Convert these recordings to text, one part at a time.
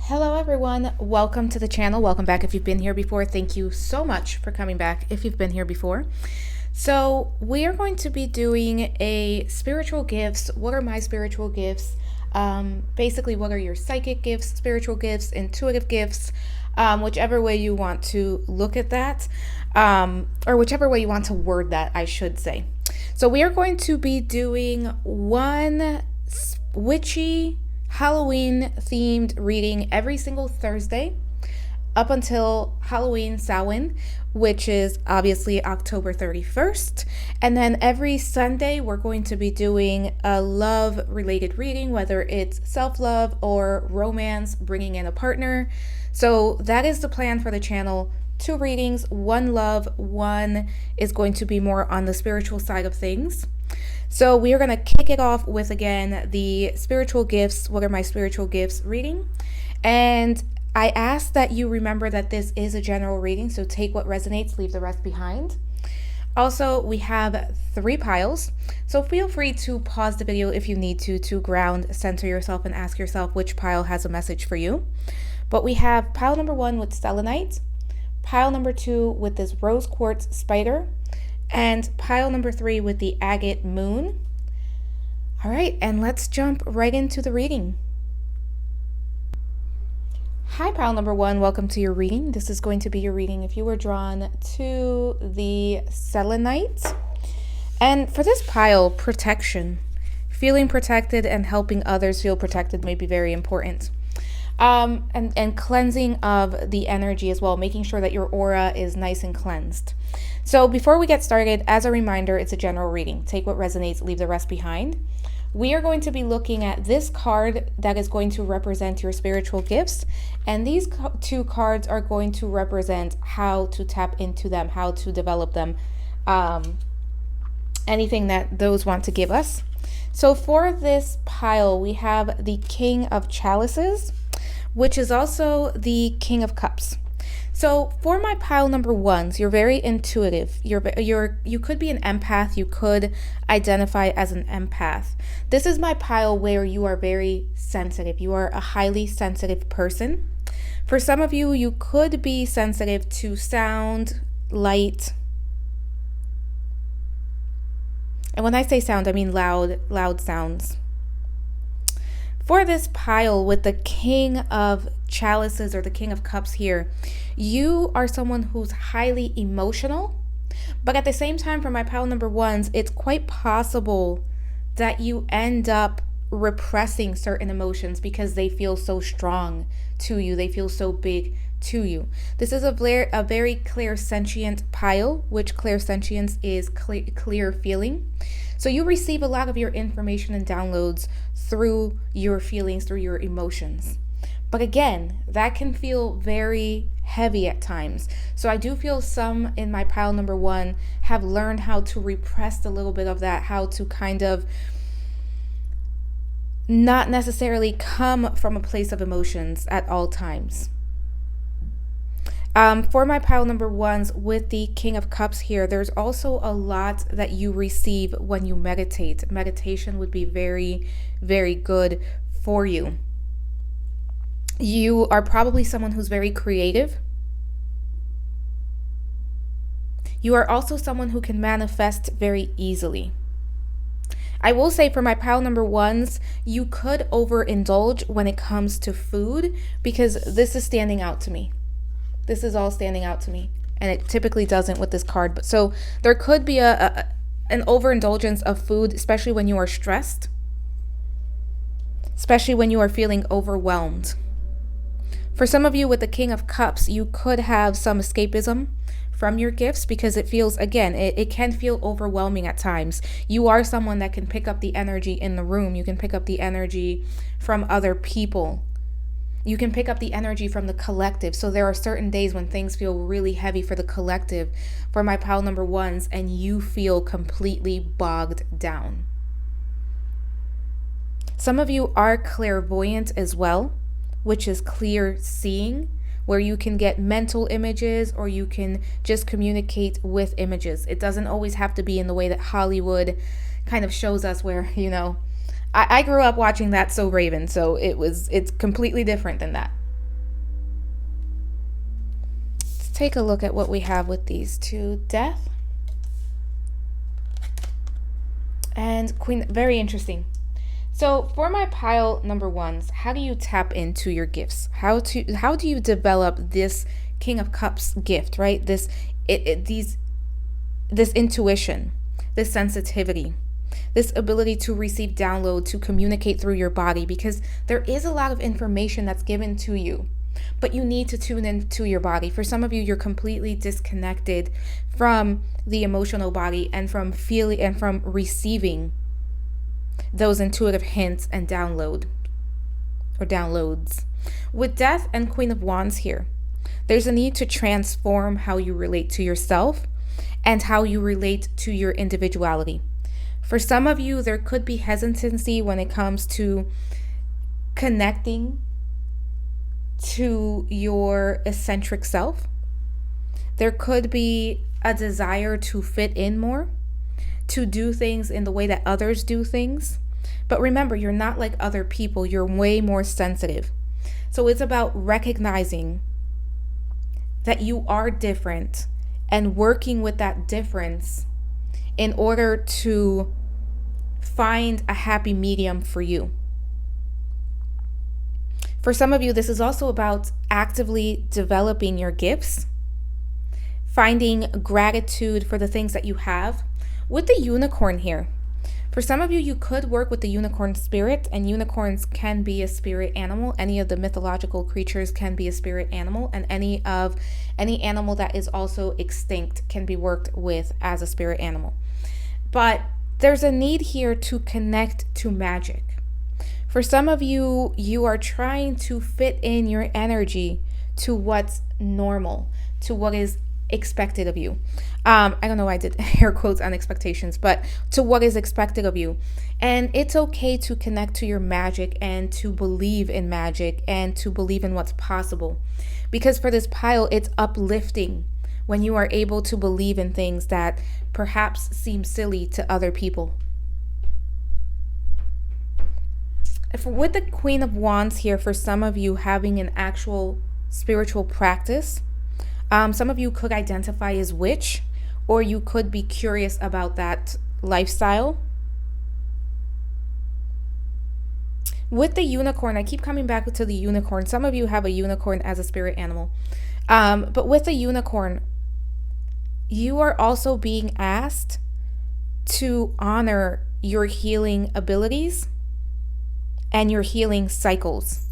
Hello everyone, welcome to the channel. Welcome back if you've been here before. Thank you so much for coming back if you've been here before. So we are going to be doing a spiritual gifts. What are my spiritual gifts? Basically, what are your psychic gifts, spiritual gifts, intuitive gifts, whichever way you want to look at that, or whichever way you want to word that, I should say. So we are going to be doing one witchy Halloween themed reading every single Thursday up until Halloween Samhain, which is obviously October 31st. And then every Sunday, we're going to be doing a love related reading, whether it's self-love or romance, bringing in a partner. So that is the plan for the channel. 2 readings, 1 love, 1 is going to be more on the spiritual side of things. So we are going to kick it off with, again, the spiritual gifts. What are my spiritual gifts reading? And I ask that you remember that this is a general reading, so take what resonates, leave the rest behind. Also, we have 3 piles, so feel free to pause the video if you need to ground, center yourself, and ask yourself which pile has a message for you. But we have pile number 1 with Selenite, pile number 2 with this rose quartz spider, and pile number 3 with the Agate Moon. All right, and let's jump right into the reading. Hi, pile number 1, welcome to your reading. This is going to be your reading if you were drawn to the Selenite. And for this pile, protection. Feeling protected and helping others feel protected may be very important. And cleansing of the energy as well, making sure that your aura is nice and cleansed. So before we get started, as a reminder, it's a general reading. Take what resonates, leave the rest behind. We are going to be looking at this card that is going to represent your spiritual gifts. And these 2 cards are going to represent how to tap into them, how to develop them, anything that those want to give us. So for this pile, we have the King of Chalices, which is also the King of Cups. So for my pile number 1s, you're very intuitive. You could be an empath. You could identify as an empath. This is my pile where you are very sensitive. You are a highly sensitive person. For some of you, you could be sensitive to sound, light. And when I say sound, I mean loud sounds. For this pile with the King of Chalices or the King of Cups here, you are someone who's highly emotional, but at the same time, for my pile number 1s, it's quite possible that you end up repressing certain emotions because they feel so strong to you, they feel so big to you. This is a very clairsentient pile, which clairsentience is clear feeling. So you receive a lot of your information and downloads through your feelings, through your emotions. But again, that can feel very heavy at times. So I do feel some in my pile number 1 have learned how to repress a little bit of that, how to kind of not necessarily come from a place of emotions at all times. For my pile number 1s with the King of Cups here, there's also a lot that you receive when you meditate. Meditation would be very, very good for you. You are probably someone who's very creative. You are also someone who can manifest very easily. I will say for my pile number 1s, you could overindulge when it comes to food because this is standing out to me. This is all standing out to me, and it typically doesn't with this card. But so there could be an overindulgence of food, especially when you are stressed, especially when you are feeling overwhelmed. For some of you with the King of Cups, you could have some escapism from your gifts because it feels, again, it can feel overwhelming at times. You are someone that can pick up the energy in the room. You can pick up the energy from other people. You can pick up the energy from the collective. So there are certain days when things feel really heavy for the collective, for my pile number 1s, and you feel completely bogged down. Some of you are clairvoyant as well, which is clear seeing, where you can get mental images or you can just communicate with images. It doesn't always have to be in the way that Hollywood kind of shows us where, I grew up watching That's So Raven, so it's completely different than that. take a look at what we have with these two. Death and Queen. Very interesting. So for my pile number ones, how do you tap into your gifts? How do you develop this King of Cups gift, right? This intuition, this sensitivity, this ability to receive download, to communicate through your body, because there is a lot of information that's given to you, but you need to tune into your body. For some of you, you're completely disconnected from the emotional body and from feeling and from receiving those intuitive hints and downloads. With Death and Queen of Wands here, there's a need to transform how you relate to yourself and how you relate to your individuality. For some of you, there could be hesitancy when it comes to connecting to your eccentric self. There could be a desire to fit in more, to do things in the way that others do things. But remember, you're not like other people. You're way more sensitive. So it's about recognizing that you are different and working with that difference in order to find a happy medium for you. For some of you, this is also about actively developing your gifts, finding gratitude for the things that you have. With the unicorn here, for some of you, you could work with the unicorn spirit, and unicorns can be a spirit animal. Any of the mythological creatures can be a spirit animal, and any animal that is also extinct can be worked with as a spirit animal. But there's a need here to connect to magic. For some of you, you are trying to fit in your energy to what's normal, to what is expected of you. I don't know why I did air quotes on expectations, but to what is expected of you. And it's okay to connect to your magic and to believe in magic and to believe in what's possible. Because for this pile, it's uplifting when you are able to believe in things that perhaps seem silly to other people. With the Queen of Wands here, for some of you having an actual spiritual practice, some of you could identify as witch, or you could be curious about that lifestyle. With the unicorn, I keep coming back to the unicorn. Some of you have a unicorn as a spirit animal. But with the unicorn, you are also being asked to honor your healing abilities and your healing cycles.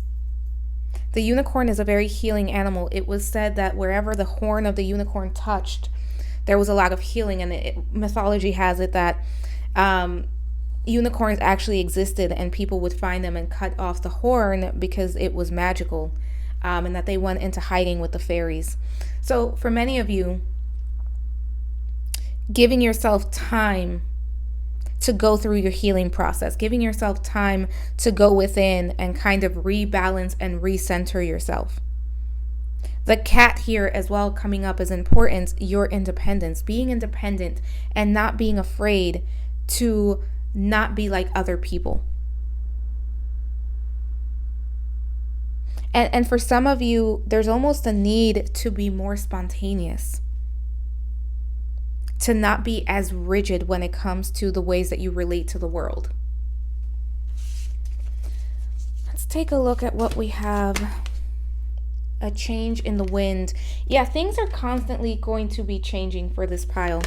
The unicorn is a very healing animal. It was said that wherever the horn of the unicorn touched, there was a lot of healing. And mythology has it that unicorns actually existed, and people would find them and cut off the horn because it was magical, and that they went into hiding with the fairies. So for many of you, giving yourself time to go through your healing process, giving yourself time to go within and kind of rebalance and recenter yourself. The cat here as well coming up is important, your independence, being independent and not being afraid to not be like other people. And for some of you, there's almost a need to be more spontaneous, to not be as rigid when it comes to the ways that you relate to the world. Let's take a look at what we have. A change in the wind. Yeah, things are constantly going to be changing for this pile.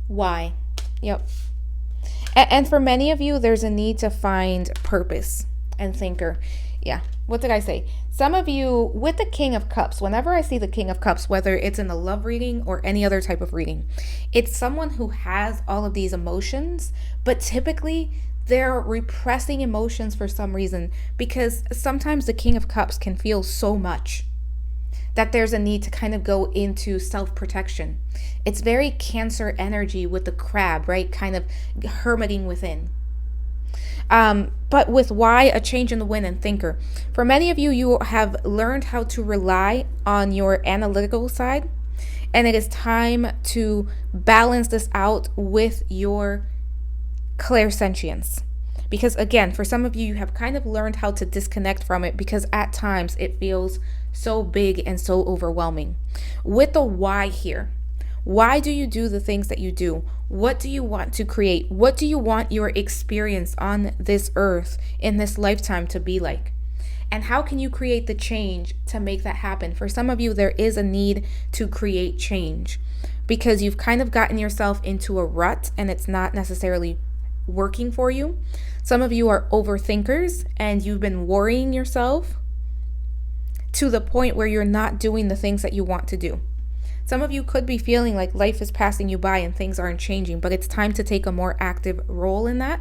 Why? Yep. And for many of you, there's a need to find purpose and thinker. Yeah, what did I say? Some of you, with the King of Cups, whenever I see the King of Cups, whether it's in a love reading or any other type of reading, it's someone who has all of these emotions, but typically they're repressing emotions for some reason, because sometimes the King of Cups can feel so much that there's a need to kind of go into self-protection. It's very Cancer energy with the crab, right? Kind of hermiting within. But with why, a change in the wind and thinker. For many of you, you have learned how to rely on your analytical side, and it is time to balance this out with your clairsentience. Because again, for some of you, you have kind of learned how to disconnect from it because at times it feels so big and so overwhelming. With the why here, why do you do the things that you do? What do you want to create? What do you want your experience on this earth in this lifetime to be like? And how can you create the change to make that happen? For some of you, there is a need to create change because you've kind of gotten yourself into a rut and it's not necessarily working for you. Some of you are overthinkers and you've been worrying yourself to the point where you're not doing the things that you want to do. Some of you could be feeling like life is passing you by and things aren't changing, but it's time to take a more active role in that.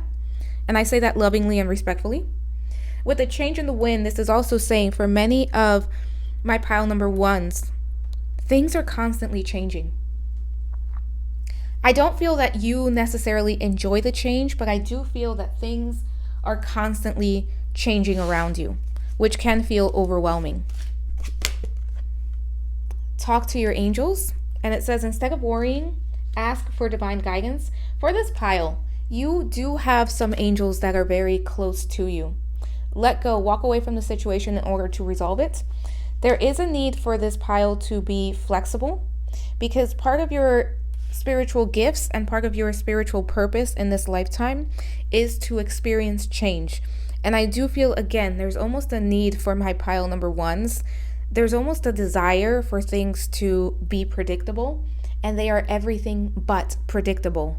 And I say that lovingly and respectfully. With the change in the wind, this is also saying for many of my pile number ones, things are constantly changing. I don't feel that you necessarily enjoy the change, but I do feel that things are constantly changing around you, which can feel overwhelming. Talk to your angels, and it says instead of worrying, ask for divine guidance. For this pile, you do have some angels that are very close to you. Let go, walk away from the situation in order to resolve it. There is a need for this pile to be flexible because part of your spiritual gifts and part of your spiritual purpose in this lifetime is to experience change. And I do feel, again, there's almost a need for my pile number ones. There's almost a desire for things to be predictable, and they are everything but predictable.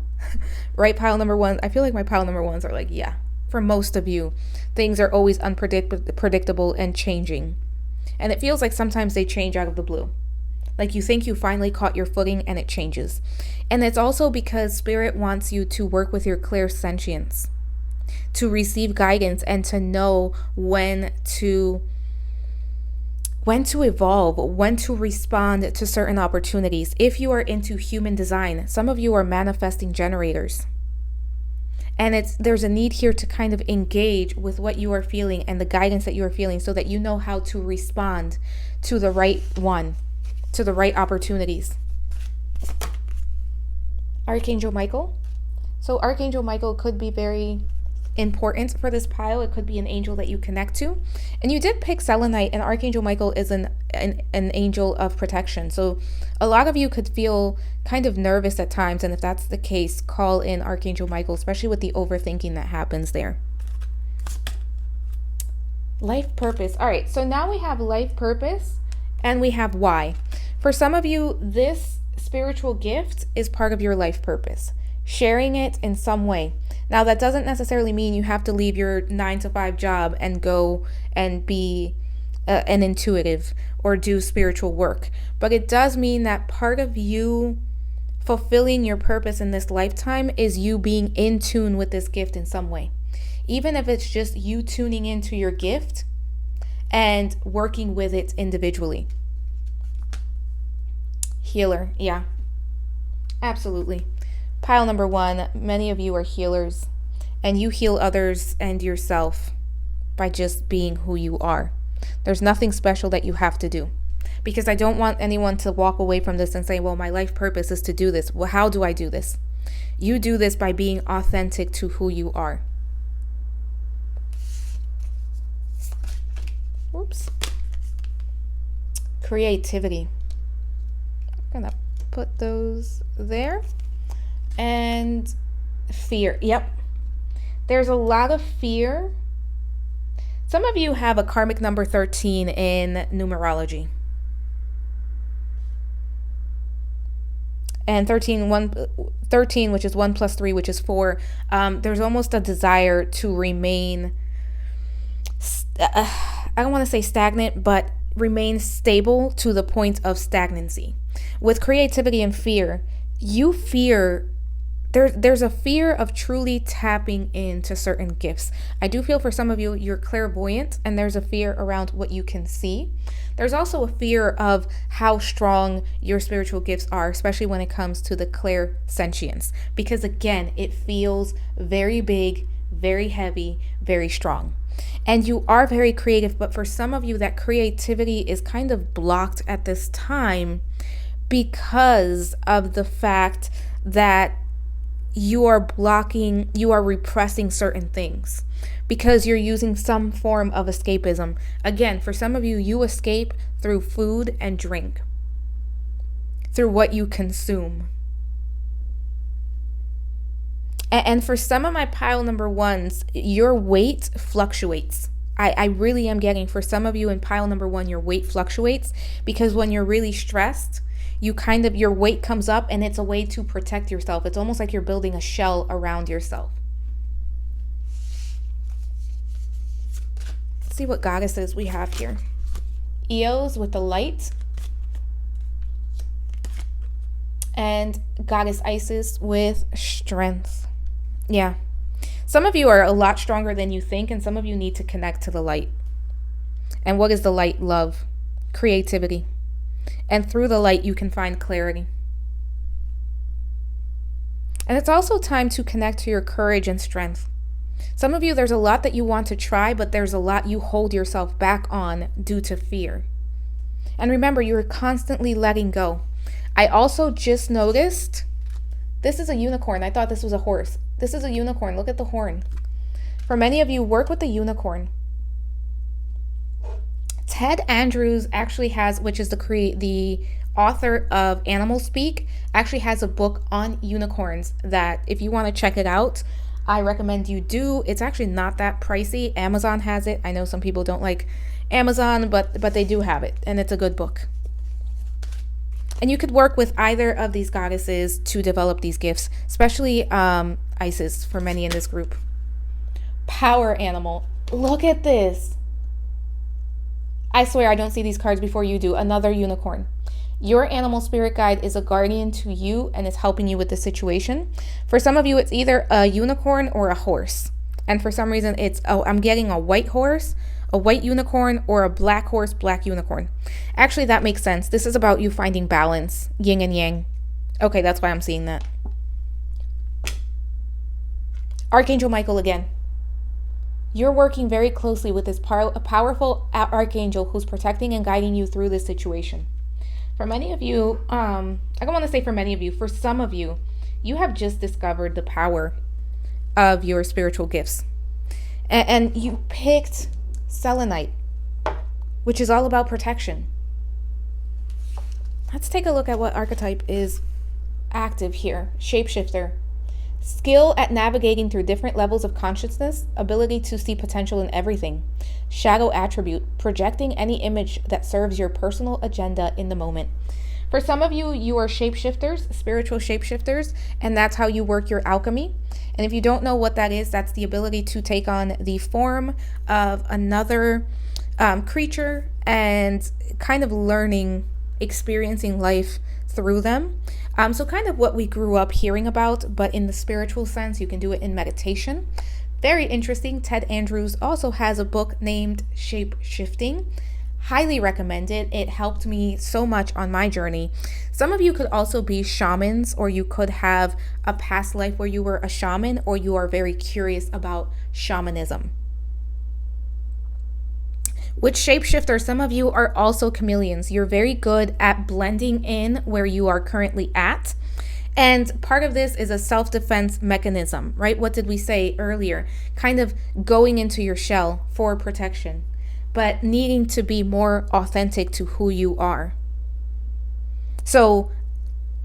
Right, pile number one? I feel like my pile number ones are like, yeah, for most of you, things are always unpredictable and changing. And it feels like sometimes they change out of the blue. Like you think you finally caught your footing and it changes. And it's also because Spirit wants you to work with your clairsentience, to receive guidance and to know when to evolve, when to respond to certain opportunities. If you are into human design, some of you are manifesting generators. And there's a need here to kind of engage with what you are feeling and the guidance that you are feeling so that you know how to respond to the right one, to the right opportunities. Archangel Michael. So Archangel Michael could be very important for this pile. It could be an angel that you connect to. And you did pick Selenite, and Archangel Michael is an angel of protection. So a lot of you could feel kind of nervous at times, and if that's the case, call in Archangel Michael, especially with the overthinking that happens there. Life purpose. All right, so now we have life purpose and we have why. For some of you, this spiritual gift is part of your life purpose, sharing it in some way. Now, that doesn't necessarily mean you have to leave your 9-to-5 job and go and be an intuitive or do spiritual work. But it does mean that part of you fulfilling your purpose in this lifetime is you being in tune with this gift in some way. Even if it's just you tuning into your gift and working with it individually. Healer, yeah, absolutely. Pile number one, many of you are healers, and you heal others and yourself by just being who you are. There's nothing special that you have to do, because I don't want anyone to walk away from this and say, well, my life purpose is to do this. Well, how do I do this? You do this by being authentic to who you are. Whoops. Creativity. I'm gonna put those there. And fear. Yep. There's a lot of fear. Some of you have a karmic number 13 in numerology. And 13, which is 1 plus 3, which is 4. There's almost a desire to remain, I don't want to say stagnant, but remain stable to the point of stagnancy. With creativity and fear, you fear. There's a fear of truly tapping into certain gifts. I do feel for some of you, you're clairvoyant, and there's a fear around what you can see. There's also a fear of how strong your spiritual gifts are, especially when it comes to the clairsentience. Because again, it feels very big, very heavy, very strong. And you are very creative, but for some of you, that creativity is kind of blocked at this time because of the fact that you are blocking, you are repressing certain things because you're using some form of escapism. Again, for some of you, you escape through food and drink, through what you consume. And for some of my pile number ones, your weight fluctuates. I really am getting, for some of you in pile number one, your weight fluctuates because when you're really stressed, your weight comes up and it's a way to protect yourself. It's almost like you're building a shell around yourself. Let's see what goddesses we have here. Eos with the light. And goddess Isis with strength. Yeah. Some of you are a lot stronger than you think, and some of you need to connect to the light. And what is the light? Love, creativity. And through the light, you can find clarity. And it's also time to connect to your courage and strength. Some of you, there's a lot that you want to try, but there's a lot you hold yourself back on due to fear. And remember, you're constantly letting go. I also just noticed, this is a unicorn. I thought this was a horse. This is a unicorn. Look at the horn. For many of you, work with the unicorn. Ted Andrews actually has, which is the author of Animal Speak, actually has a book on unicorns that if you want to check it out, I recommend you do. It's actually not that pricey. Amazon has it. I know some people don't like Amazon, but they do have it, and it's a good book. And you could work with either of these goddesses to develop these gifts, especially Isis for many in this group. Power animal. Look at this. I swear I don't see these cards before you do. Another unicorn. Your animal spirit guide is a guardian to you and is helping you with the situation. For some of you, it's either a unicorn or a horse. And for some reason, I'm getting a white horse, a white unicorn, or a black horse, black unicorn. Actually, that makes sense. This is about you finding balance, yin and yang. Okay, that's why I'm seeing that. Archangel Michael again. You're working very closely with this powerful archangel who's protecting and guiding you through this situation. For many of you, I don't want to say for many of you, for some of you, you have just discovered the power of your spiritual gifts. And you picked Selenite, which is all about protection. Let's take a look at what archetype is active here. Shapeshifter. Skill at navigating through different levels of consciousness, ability to see potential in everything. Shadow attribute, projecting any image that serves your personal agenda in the moment. For some of you, you are shapeshifters, spiritual shapeshifters, and that's how you work your alchemy. And if you don't know what that is, that's the ability to take on the form of another creature and kind of experiencing life through them. So kind of what we grew up hearing about, but in the spiritual sense, you can do it in meditation. Very interesting. Ted Andrews also has a book named Shape Shifting. Highly recommend it. It helped me so much on my journey. Some of you could also be shamans, or you could have a past life where you were a shaman, or you are very curious about shamanism. With shapeshifter, some of you are also chameleons. You're very good at blending in where you are currently at. And part of this is a self-defense mechanism, right? What did we say earlier? Kind of going into your shell for protection, but needing to be more authentic to who you are. So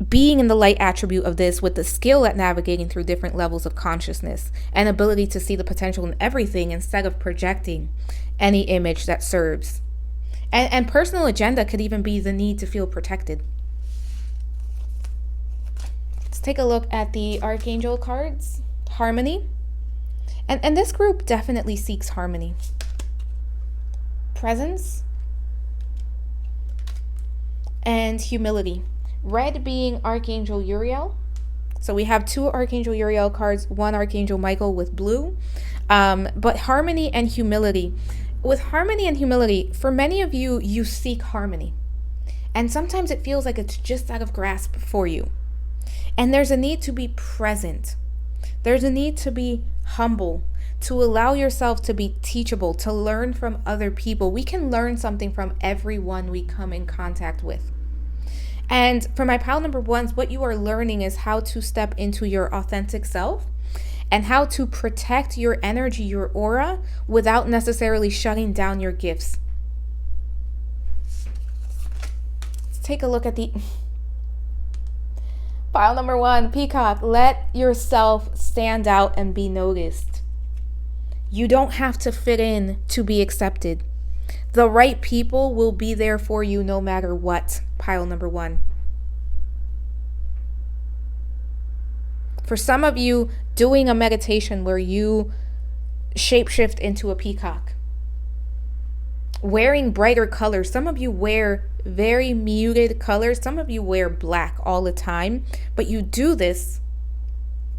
being in the light attribute of this with the skill at navigating through different levels of consciousness and ability to see the potential in everything instead of projecting any image that serves. And personal agenda could even be the need to feel protected. Let's take a look at the Archangel cards. Harmony. And this group definitely seeks harmony. Presence. And humility. Red being Archangel Uriel. So we have two Archangel Uriel cards, one Archangel Michael with blue. But harmony and humility. With harmony and humility, for many of you, you seek harmony. And sometimes it feels like it's just out of grasp for you. And there's a need to be present. There's a need to be humble, to allow yourself to be teachable, to learn from other people. We can learn something from everyone we come in contact with. And for my pile number ones, what you are learning is how to step into your authentic self and how to protect your energy, your aura, without necessarily shutting down your gifts. Let's take a look at the pile number one, Peacock. Let yourself stand out and be noticed. You don't have to fit in to be accepted. The right people will be there for you no matter what, pile number one. For some of you, doing a meditation where you shapeshift into a peacock. Wearing brighter colors. Some of you wear very muted colors. Some of you wear black all the time. But you do this.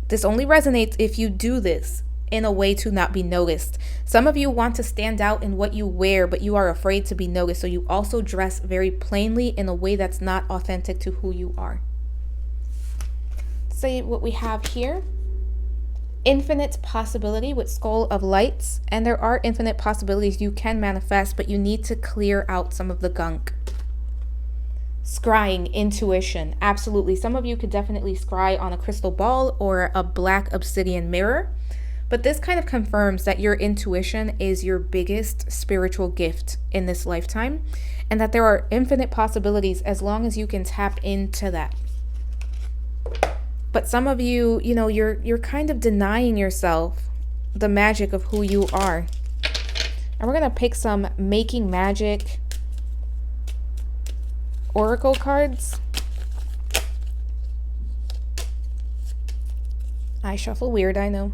This only resonates if you do this in a way to not be noticed. Some of you want to stand out in what you wear, but you are afraid to be noticed. So you also dress very plainly in a way that's not authentic to who you are. Say what we have here. Infinite possibility with Skull of Lights. And there are infinite possibilities you can manifest, but you need to clear out some of the gunk. Scrying, intuition. Absolutely. Some of you could definitely scry on a crystal ball or a black obsidian mirror. But this kind of confirms that your intuition is your biggest spiritual gift in this lifetime, and that there are infinite possibilities as long as you can tap into that. But some of you, you're kind of denying yourself the magic of who you are. And we're going to pick some Making Magic oracle cards. I shuffle weird, I know.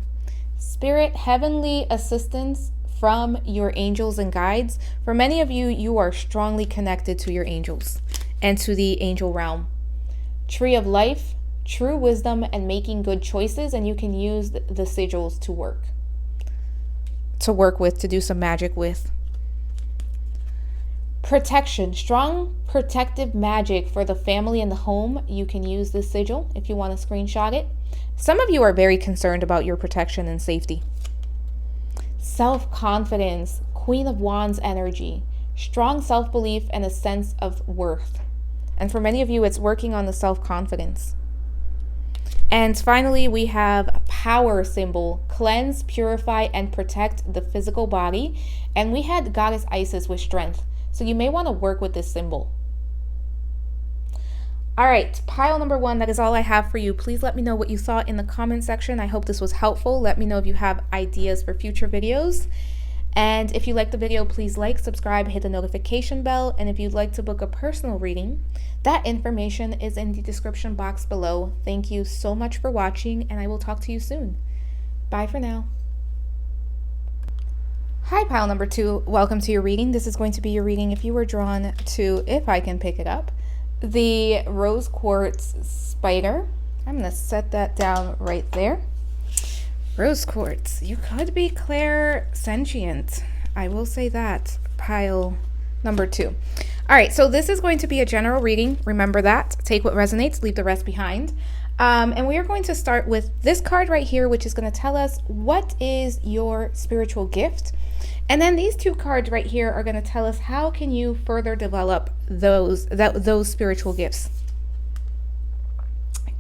Spirit, heavenly assistance from your angels and guides. For many of you, you are strongly connected to your angels and to the angel realm. Tree of Life, true wisdom and making good choices, and you can use the sigils to work with, to do some magic with. Protection, strong protective magic for the family and the home. You can use this sigil if you want to screenshot it. Some of you are very concerned about your protection and safety. Self-confidence, Queen of Wands energy, strong self-belief and a sense of worth. And for many of you, it's working on the self-confidence. And finally, we have power symbol, cleanse, purify, and protect the physical body. And we had Goddess Isis with strength. So you may want to work with this symbol. All right, pile number one, that is all I have for you. Please let me know what you thought in the comment section. I hope this was helpful. Let me know if you have ideas for future videos. And if you liked the video, please like, subscribe, hit the notification bell. And if you'd like to book a personal reading, that information is in the description box below. Thank you so much for watching, and I will talk to you soon. Bye for now. Hi, pile number two. Welcome to your reading. This is going to be your reading if you were drawn to, if I can pick it up, the Rose Quartz Spider. I'm going to set that down right there. Rose Quartz. You could be clairsentient. I will say that. Pile number two. All right, so this is going to be a general reading. Remember that. Take what resonates, leave the rest behind. And we are going to start with this card right here, which is going to tell us what is your spiritual gift. And then these two cards right here are going to tell us how can you further develop those spiritual gifts.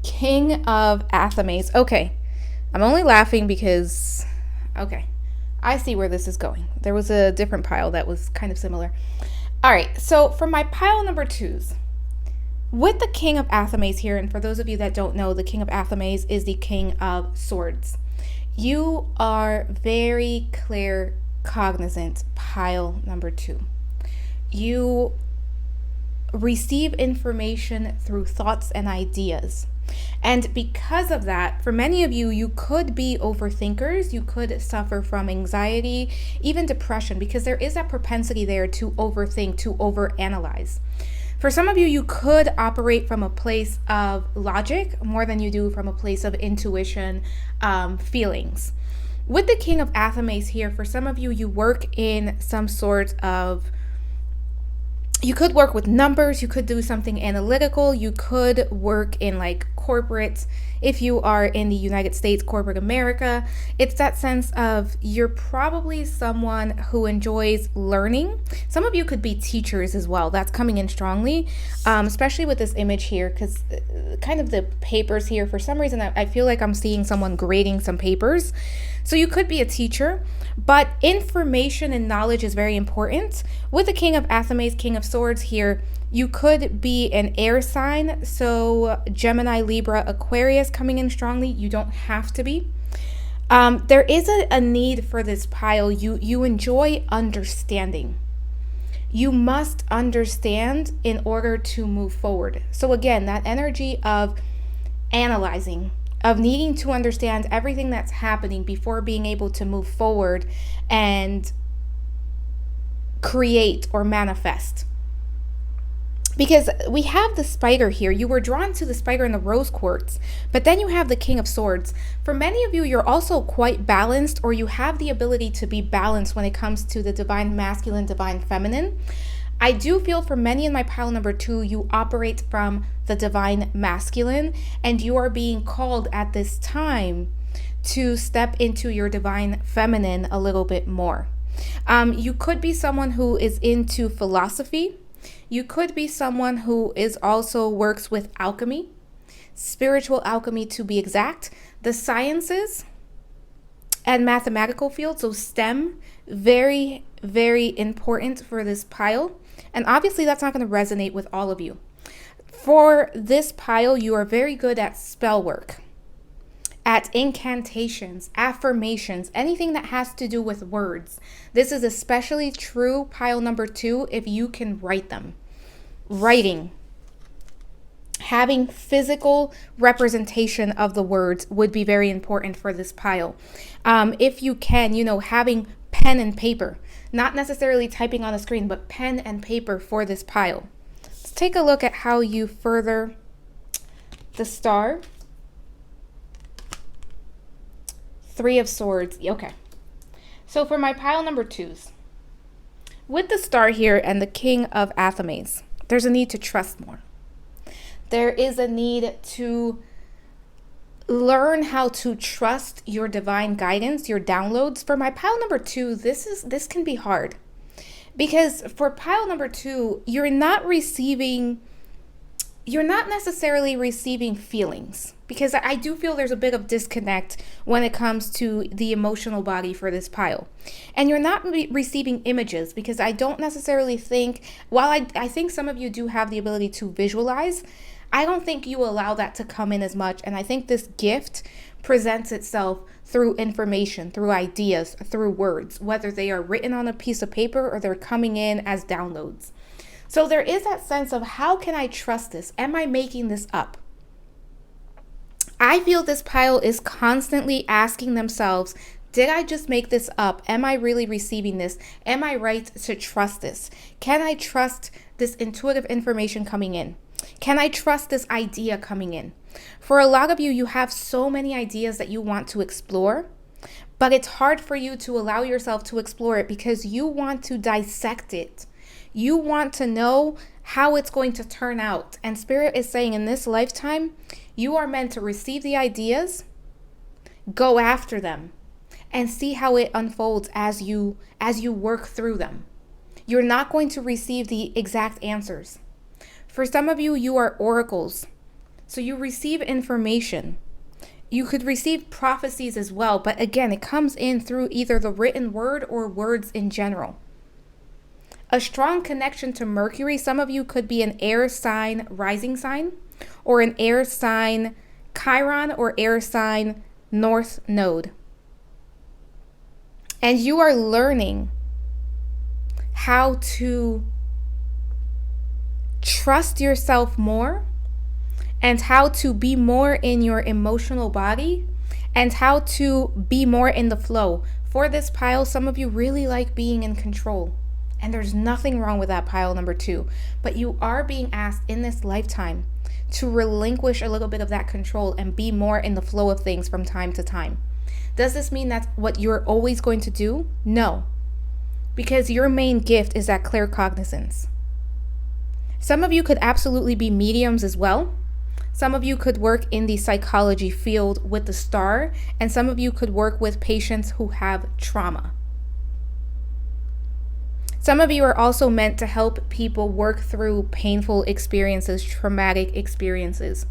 King of Athames. Okay, I'm only laughing because, okay, I see where this is going. There was a different pile that was kind of similar. All right, so for my pile number twos, with the King of Athames here, and for those of you that don't know, the King of Athames is the King of Swords. You are very cognizant, pile number two. You receive information through thoughts and ideas. And because of that, for many of you, you could be overthinkers. You could suffer from anxiety, even depression, because there is that propensity there to overthink, to overanalyze. For some of you, you could operate from a place of logic more than you do from a place of intuition, feelings. With the King of Athames here, for some of you, you work in some sort of You could work with numbers, you could do something analytical, you could work in like corporate. If you are in the United States, corporate America, it's that sense of you're probably someone who enjoys learning. Some of you could be teachers as well. That's coming in strongly, especially with this image here, because kind of the papers here, for some reason, I feel like I'm seeing someone grading some papers. So you could be a teacher, but information and knowledge is very important. With the King of Athames, King of Swords here, you could be an air sign. So Gemini, Libra, Aquarius coming in strongly. You don't have to be. There is a need for this pile. You enjoy understanding. You must understand in order to move forward. So again, that energy of analyzing, of needing to understand everything that's happening before being able to move forward and create or manifest. Because we have the spider here. You were drawn to the spider in the rose quartz, but then you have the King of Swords. For many of you, you're also quite balanced, or you have the ability to be balanced when it comes to the divine masculine, divine feminine. I do feel for many in my pile number 2, you operate from the divine masculine, and you are being called at this time to step into your divine feminine a little bit more. You could be someone who is into philosophy. You could be someone who is also works with alchemy, spiritual alchemy to be exact, the sciences and mathematical fields, so STEM, very, very important for this pile. And obviously that's not going to resonate with all of you. For this pile, you are very good at spell work, at incantations, affirmations, anything that has to do with words. This is especially true, pile number 2, if you can write them. Writing, having physical representation of the words would be very important for this pile. If you can, having pen and paper, not necessarily typing on a screen, but pen and paper for this pile. Let's take a look at how you further the star. 3 of Swords. Okay. So for my pile number 2s, with the star here and the King of Athames, there's a need to trust more. There is a need to learn how to trust your divine guidance, your downloads. For my pile number 2, this can be hard. Because for pile number 2, you're not necessarily receiving feelings, because I do feel there's a bit of disconnect when it comes to the emotional body for this pile. And you're not receiving images, because I don't necessarily think, while I think some of you do have the ability to visualize, I don't think you allow that to come in as much. And I think this gift presents itself through information, through ideas, through words, whether they are written on a piece of paper or they're coming in as downloads. So there is that sense of, how can I trust this? Am I making this up? I feel this pile is constantly asking themselves, did I just make this up? Am I really receiving this? Am I right to trust this? Can I trust this intuitive information coming in? Can I trust this idea coming in? For a lot of you, you have so many ideas that you want to explore, but it's hard for you to allow yourself to explore it because you want to dissect it. You want to know how it's going to turn out. And Spirit is saying, in this lifetime, you are meant to receive the ideas, go after them, and see how it unfolds as you work through them. You're not going to receive the exact answers. For some of you, you are oracles. So you receive information. You could receive prophecies as well. But again, it comes in through either the written word or words in general. A strong connection to Mercury. Some of you could be an air sign rising sign, or an air sign Chiron, or air sign North Node. And you are learning how to trust yourself more, and how to be more in your emotional body, and how to be more in the flow. For this pile, some of you really like being in control. And there's nothing wrong with that, pile number 2. But you are being asked in this lifetime to relinquish a little bit of that control and be more in the flow of things from time to time. Does this mean that's what you're always going to do? No. Because your main gift is that claircognizance. Some of you could absolutely be mediums as well. Some of you could work in the psychology field with the star, and some of you could work with patients who have trauma. Some of you are also meant to help people work through painful experiences, traumatic experiences.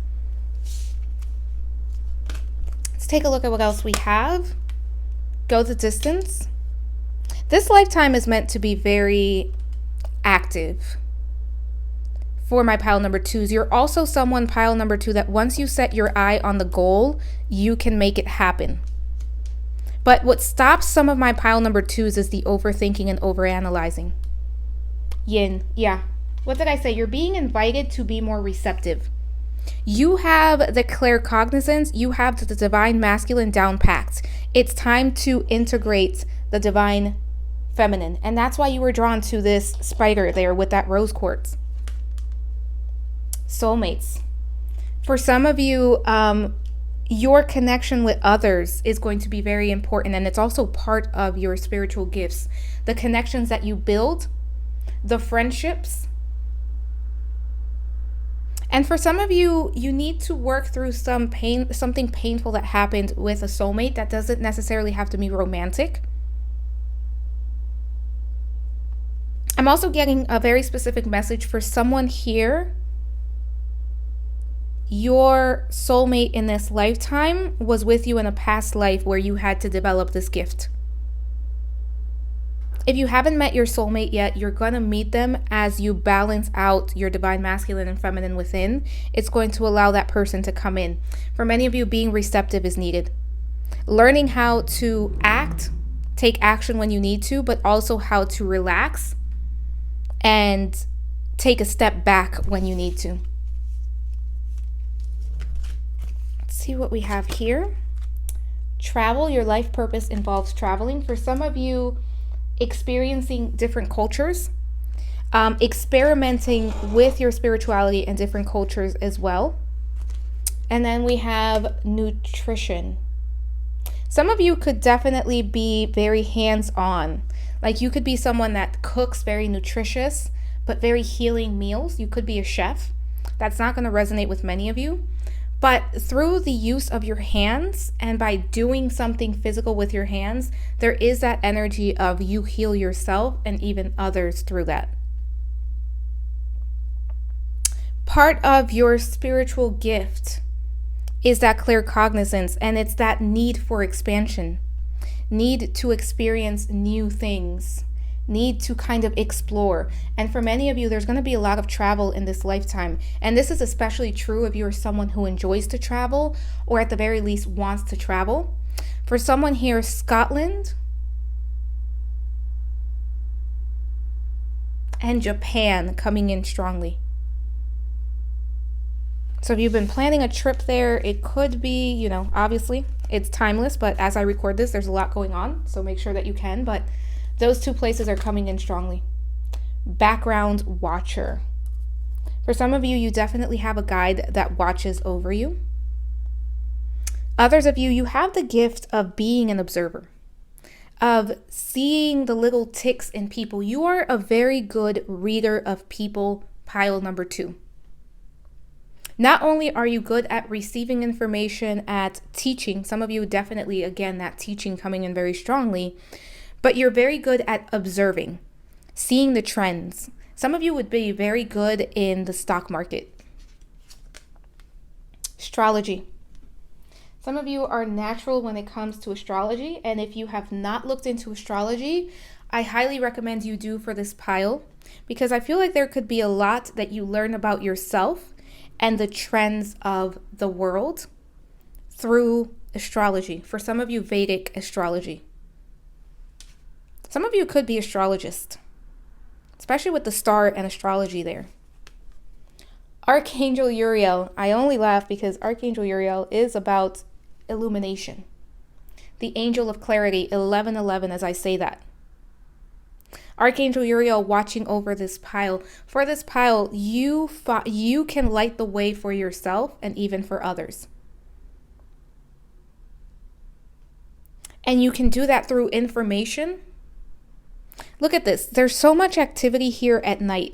Let's take a look at what else we have. Go the distance. This lifetime is meant to be very active. For my pile number 2s, you're also someone, pile number 2, that once you set your eye on the goal, you can make it happen. But what stops some of my pile number 2s is the overthinking and overanalyzing. Yin, yeah. What did I say? You're being invited to be more receptive. You have the claircognizance, you have the divine masculine down packed. It's time to integrate the divine feminine. And that's why you were drawn to this spider there with that rose quartz. Soulmates. For some of you, your connection with others is going to be very important, and it's also part of your spiritual gifts. The connections that you build, the friendships. And for some of you, you need to work through some pain, something painful that happened with a soulmate. That doesn't necessarily have to be romantic. I'm also getting a very specific message for someone here. Your soulmate in this lifetime was with you in a past life where you had to develop this gift. If you haven't met your soulmate yet, you're going to meet them as you balance out your divine masculine and feminine within. It's going to allow that person to come in. For many of you, being receptive is needed. Learning how to act, take action when you need to, but also how to relax and take a step back when you need to. See what we have here. Travel. Your life purpose involves traveling. For some of you, experiencing different cultures, experimenting with your spirituality in different cultures as well. And then we have nutrition. Some of you could definitely be very hands-on. Like you could be someone that cooks very nutritious but very healing meals. You could be a chef. That's not going to resonate with many of you. But through the use of your hands and by doing something physical with your hands, there is that energy of you heal yourself and even others through that. Part of your spiritual gift is that claircognizance, and it's that need for expansion, need to experience new things, need to kind of explore. And for many of you, there's going to be a lot of travel in this lifetime. And this is especially true if you're someone who enjoys to travel, or at the very least wants to travel. For someone here, Scotland and Japan coming in strongly. So if you've been planning a trip there, it could be, obviously it's timeless, but as I record this, there's a lot going on. So make sure that you can, but those two places are coming in strongly. Background watcher. For some of you, you definitely have a guide that watches over you. Others of you, you have the gift of being an observer, of seeing the little ticks in people. You are a very good reader of people, pile number 2. Not only are you good at receiving information, at teaching, some of you definitely, again, that teaching coming in very strongly, but you're very good at observing, seeing the trends. Some of you would be very good in the stock market. Astrology. Some of you are natural when it comes to astrology, and if you have not looked into astrology, I highly recommend you do for this pile, because I feel like there could be a lot that you learn about yourself and the trends of the world through astrology. For some of you, Vedic astrology. Some of you could be astrologists, especially with the star and astrology there. Archangel Uriel. I only laugh because Archangel Uriel is about illumination. The angel of clarity, 1111, as I say that. Archangel Uriel watching over this pile. For this pile, you can light the way for yourself and even for others. And you can do that through information. Look at this. There's so much activity here at night.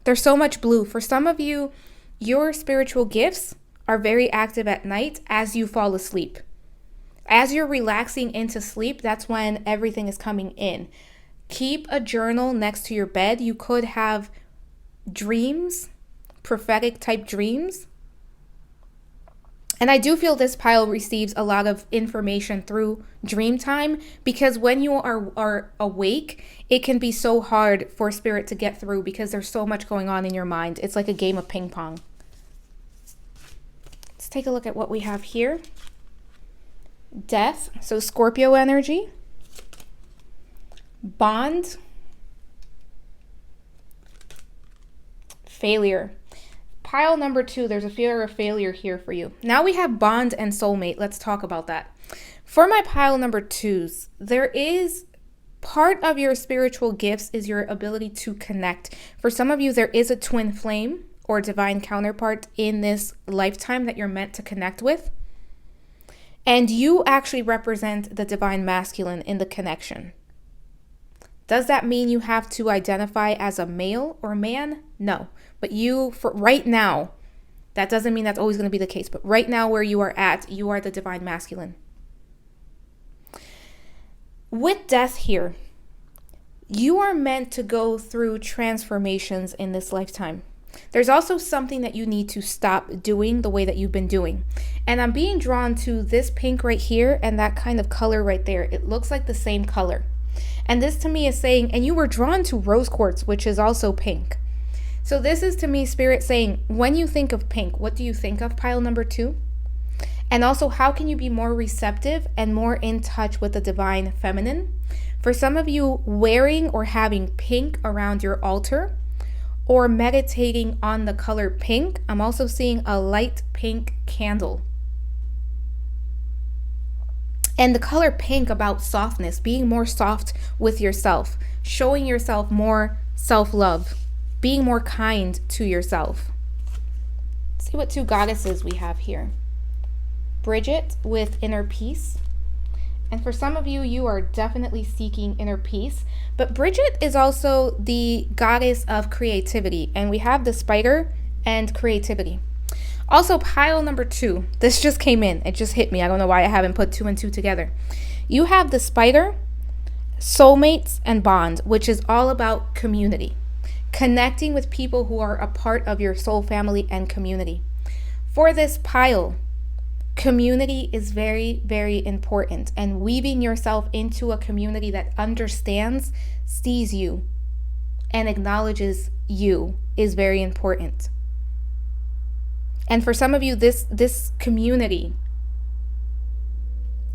There's so much blue. For some of you, your spiritual gifts are very active at night as you fall asleep. As you're relaxing into sleep, that's when everything is coming in. Keep a journal next to your bed. You could have dreams, prophetic type dreams. And I do feel this pile receives a lot of information through dream time, because when you are awake, it can be so hard for spirit to get through because there's so much going on in your mind. It's like a game of ping pong. Let's take a look at what we have here. Death, so Scorpio energy. Bond. Failure. Pile number 2, there's a fear of failure here for you. Now we have bond and soulmate. Let's talk about that. For my pile number 2s, there is part of your spiritual gifts is your ability to connect. For some of you, there is a twin flame or divine counterpart in this lifetime that you're meant to connect with. And you actually represent the divine masculine in the connection. Does that mean you have to identify as a male or man? No. But you, for right now, that doesn't mean that's always going to be the case. But right now where you are at, you are the divine masculine. With death here, you are meant to go through transformations in this lifetime. There's also something that you need to stop doing the way that you've been doing. And I'm being drawn to this pink right here and that kind of color right there. It looks like the same color. And this to me is saying, and you were drawn to rose quartz, which is also pink. So this is to me spirit saying, when you think of pink, what do you think of, pile number 2? And also, how can you be more receptive and more in touch with the divine feminine? For some of you, wearing or having pink around your altar or meditating on the color pink, I'm also seeing a light pink candle. And the color pink about softness, being more soft with yourself, showing yourself more self-love, being more kind to yourself. Let's see what 2 goddesses we have here. Bridget with inner peace. And for some of you, you are definitely seeking inner peace. But Bridget is also the goddess of creativity. And we have the spider and creativity. Also, pile number 2. This just came in. It just hit me. I don't know why I haven't put 2 and 2 together. You have the spider, soulmates, and bond, which is all about community. Connecting with people who are a part of your soul family and community. For this pile, community is very, very important. And weaving yourself into a community that understands, sees you, and acknowledges you is very important. And for some of you, this community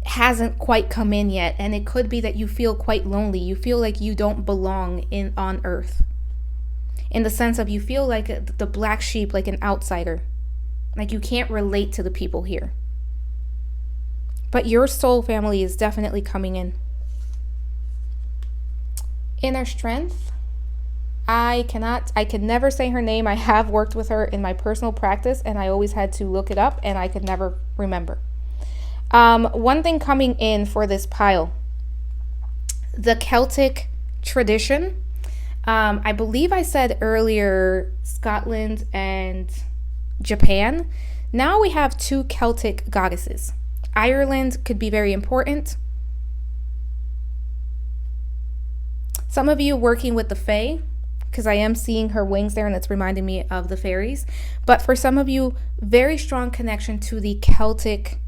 hasn't quite come in yet. And it could be that you feel quite lonely. You feel like you don't belong on earth. In the sense of you feel like the black sheep, like an outsider. Like you can't relate to the people here. But your soul family is definitely coming in. Inner strength. I could never say her name. I have worked with her in my personal practice and I always had to look it up and I could never remember. One thing coming in for this pile, the Celtic tradition. I believe I said earlier Scotland and Japan. Now we have 2 Celtic goddesses. Ireland could be very important. Some of you working with the Fae, because I am seeing her wings there and it's reminding me of the fairies. But for some of you, very strong connection to the Celtic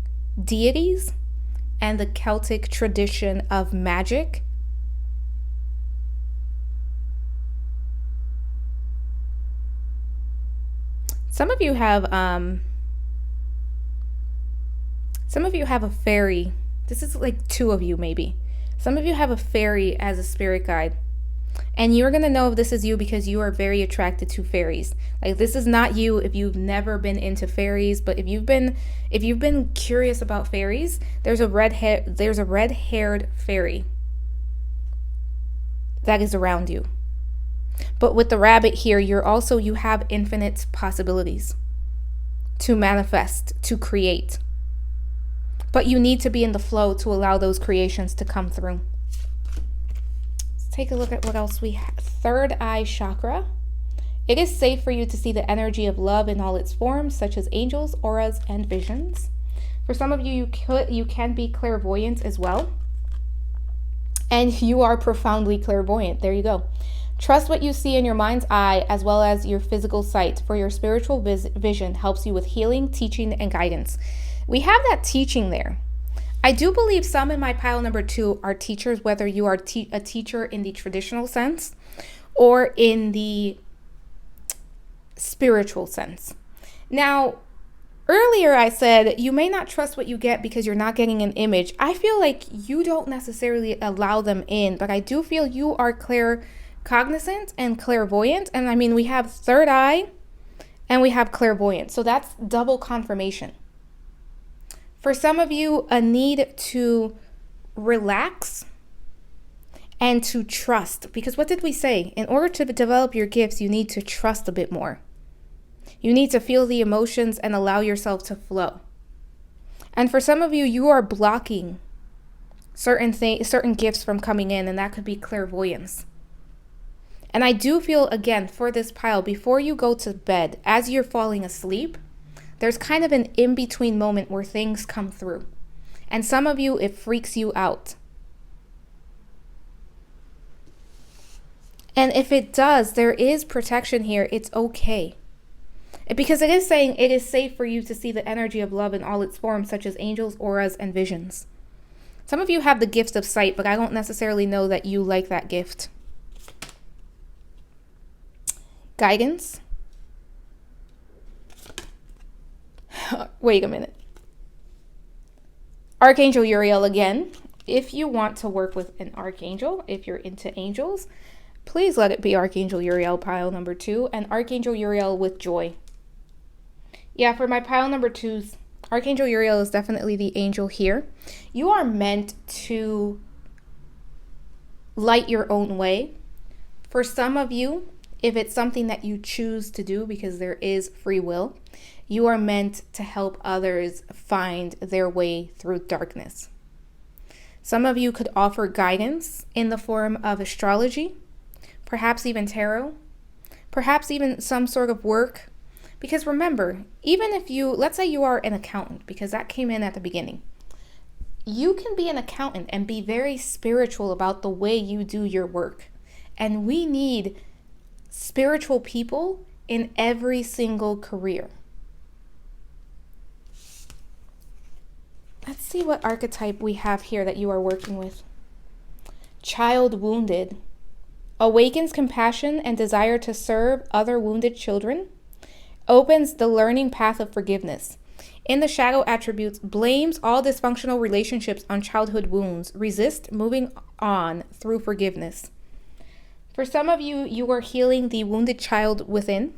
deities and the Celtic tradition of magic. Some of you have a fairy. This is like 2 of you maybe. Some of you have a fairy as a spirit guide. And you're going to know if this is you because you are very attracted to fairies. Like this is not you if you've never been into fairies, but if you've been curious about fairies, there's a red-haired fairy that is around you. But with the rabbit here, you have infinite possibilities to manifest, to create. But you need to be in the flow to allow those creations to come through. Let's take a look at what else we have. Third eye chakra. It is safe for you to see the energy of love in all its forms, such as angels, auras, and visions. For some of you, you can be clairvoyant as well. And you are profoundly clairvoyant. There you go. Trust what you see in your mind's eye as well as your physical sight, for your spiritual vision helps you with healing, teaching, and guidance. We have that teaching there. I do believe some in my pile number 2 are teachers, whether you are a teacher in the traditional sense or in the spiritual sense. Now, earlier I said you may not trust what you get because you're not getting an image. I feel like you don't necessarily allow them in, but I do feel you are claircognizant and clairvoyant. And I mean, we have third eye and we have clairvoyant. So that's double confirmation. For some of you, a need to relax and to trust. Because what did we say? In order to develop your gifts, you need to trust a bit more. You need to feel the emotions and allow yourself to flow. And for some of you, you are blocking certain gifts from coming in, and that could be clairvoyance. And I do feel, again, for this pile, before you go to bed, as you're falling asleep, there's kind of an in-between moment where things come through. And some of you, it freaks you out. And if it does, there is protection here. It's okay. Because it is saying it is safe for you to see the energy of love in all its forms, such as angels, auras, and visions. Some of you have the gift of sight, but I don't necessarily know that you like that gift. Guidance. Wait a minute. Archangel Uriel again. If you want to work with an archangel, if you're into angels, please let it be Archangel Uriel pile number 2 and Archangel Uriel with joy. Yeah, for my pile number 2s, Archangel Uriel is definitely the angel here. You are meant to light your own way. For some of you, if it's something that you choose to do because there is free will, you are meant to help others find their way through darkness. Some of you could offer guidance in the form of astrology, perhaps even tarot, perhaps even some sort of work. Because remember, even if let's say you are an accountant, because that came in at the beginning, you can be an accountant and be very spiritual about the way you do your work. And we need spiritual people in every single career. Let's see what archetype we have here that you are working with. Child wounded. Awakens compassion and desire to serve other wounded children. Opens the learning path of forgiveness. In the shadow attributes, blames all dysfunctional relationships on childhood wounds. Resist moving on through forgiveness. For some of you, you are healing the wounded child within.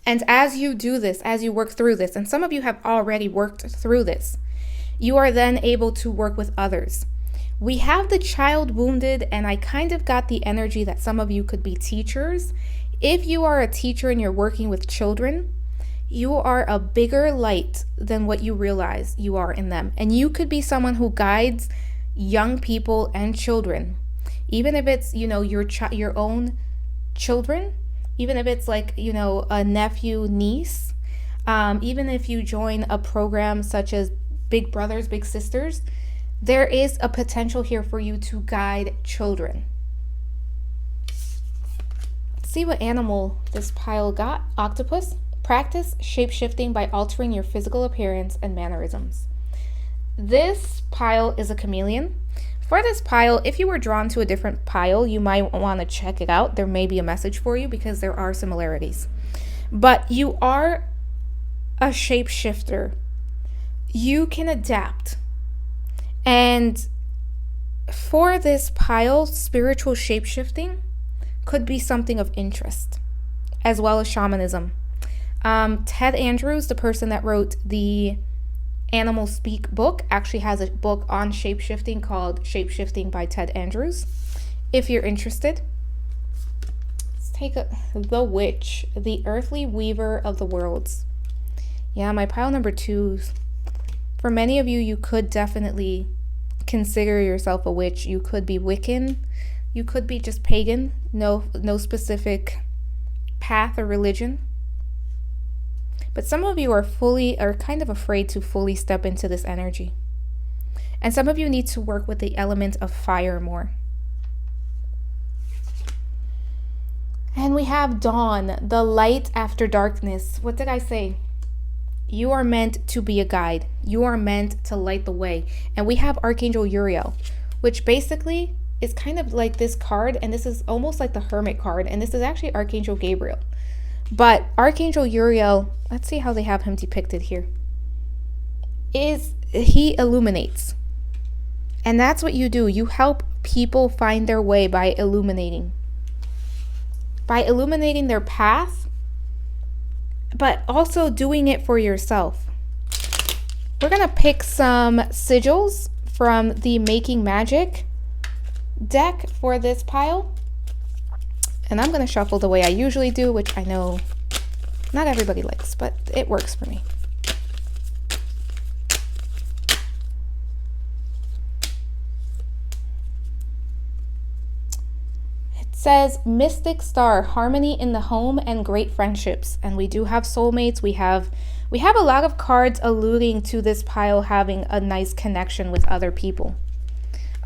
And as you do this, as you work through this, and some of you have already worked through this, you are then able to work with others. We have the child wounded, and I kind of got the energy that some of you could be teachers. If you are a teacher and you're working with children, you are a bigger light than what you realize you are in them. And you could be someone who guides young people and children, even if it's, your own children, even if it's like, a nephew, niece, even if you join a program such as Big Brothers, Big Sisters, there is a potential here for you to guide children. Let's see what animal this pile got. Octopus. Practice shape-shifting by altering your physical appearance and mannerisms. This pile is a chameleon. For this pile, if you were drawn to a different pile, you might want to check it out. There may be a message for you because there are similarities. But you are a shapeshifter. You can adapt. And for this pile, spiritual shapeshifting could be something of interest, as well as shamanism. Ted Andrews, the person that wrote the Animal Speak book, actually has a book on shapeshifting called Shapeshifting by Ted Andrews. If you're interested, let's take the Witch, the earthly weaver of the worlds. Yeah, my pile number 2. For many of you, you could definitely consider yourself a witch. You could be Wiccan. You could be just pagan. No specific path or religion. But some of you are kind of afraid to fully step into this energy. And some of you need to work with the element of fire more. And we have dawn, the light after darkness. What did I say? You are meant to be a guide. You are meant to light the way. And we have Archangel Uriel, which basically is kind of like this card. And this is almost like the Hermit card. And this is actually Archangel Gabriel. But Archangel Uriel, let's see how they have him depicted here. He illuminates. And that's what you do. You help people find their way by illuminating. By illuminating their path, but also doing it for yourself. We're going to pick some sigils from the Making Magic deck for this pile. And I'm going to shuffle the way I usually do, which I know not everybody likes, but it works for me. Says Mystic Star, harmony in the home and great friendships. And we do have soulmates. We have a lot of cards alluding to this pile having a nice connection with other people.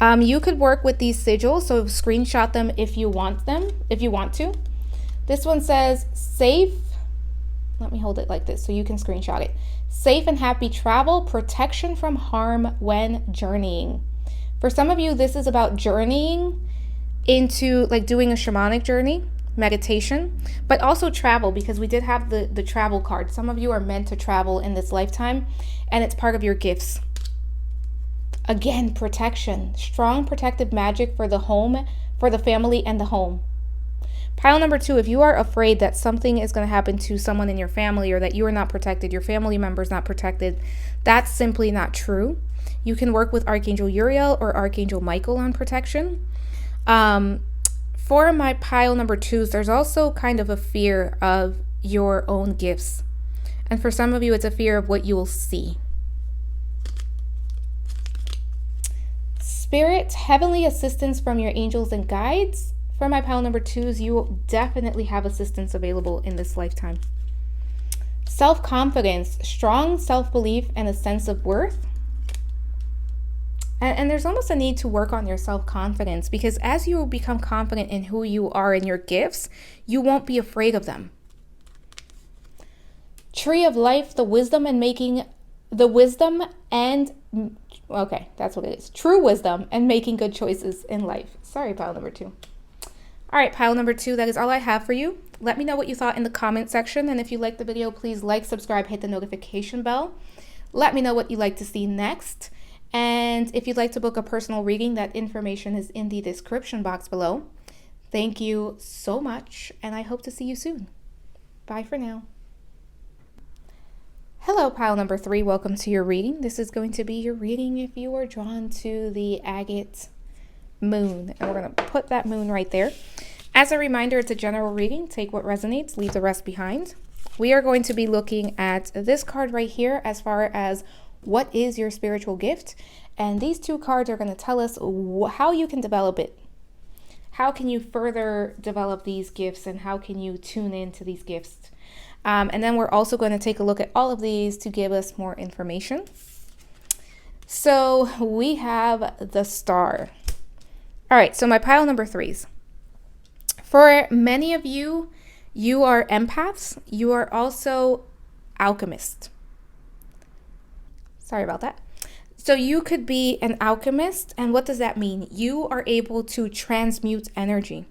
You could work with these sigils, so screenshot them if you want to. This one says safe. Let me hold it like this so you can screenshot it. Safe and happy travel, protection from harm when journeying. For some of you, this is about journeying into like doing a shamanic journey, meditation, but also travel, because we did have the travel card. Some of you are meant to travel in this lifetime, and it's part of your gifts. Again, protection, strong protective magic for the home, for the family and the home. Pile number 2, if you are afraid that something is going to happen to someone in your family, or that you are not protected, your family member is not protected, that's simply not true. You can work with Archangel Uriel or Archangel Michael on protection. For my pile number 2s, there's also kind of a fear of your own gifts. And for some of you, it's a fear of what you will see. Spirit, heavenly assistance from your angels and guides. For my pile number 2s, you will definitely have assistance available in this lifetime. Self-confidence, strong self-belief, and a sense of worth. And there's almost a need to work on your self-confidence, because as you become confident in who you are and your gifts, you won't be afraid of them. Tree of life, the wisdom and okay, that's what it is. True wisdom and making good choices in life. Sorry, pile number 2. All right, pile number 2, that is all I have for you. Let me know what you thought in the comment section. And if you liked the video, please like, subscribe, hit the notification bell. Let me know what you'd like to see next. And if you'd like to book a personal reading, that information is in the description box below. Thank you so much, and I hope to see you soon. Bye for now. Hello, pile number 3. Welcome to your reading. This is going to be your reading if you are drawn to the Agate Moon. And we're going to put that moon right there. As a reminder, it's a general reading. Take what resonates, leave the rest behind. We are going to be looking at this card right here as far as what is your spiritual gift? And these 2 cards are going to tell us how you can develop it. How can you further develop these gifts, and how can you tune into these gifts? And then we're also going to take a look at all of these to give us more information. So we have the Star. All right, so my pile number 3s. For many of you, you are empaths. You are also alchemists. Sorry about that. So you could be an alchemist. And what does that mean? You are able to transmute energy.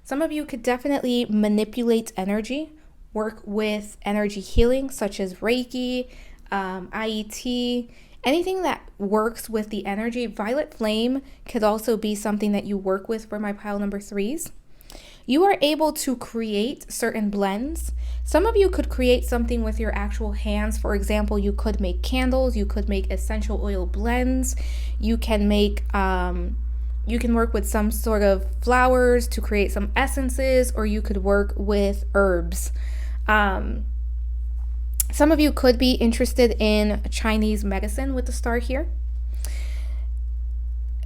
Some of you could definitely manipulate energy, work with energy healing, such as Reiki, IET, anything that works with the energy. Violet flame could also be something that you work with for my pile number 3s. You are able to create certain blends. Some of you could create something with your actual hands. For example, you could make candles, you could make essential oil blends, you can make, you can work with some sort of flowers to create some essences, or you could work with herbs. Some of you could be interested in Chinese medicine with the Star here.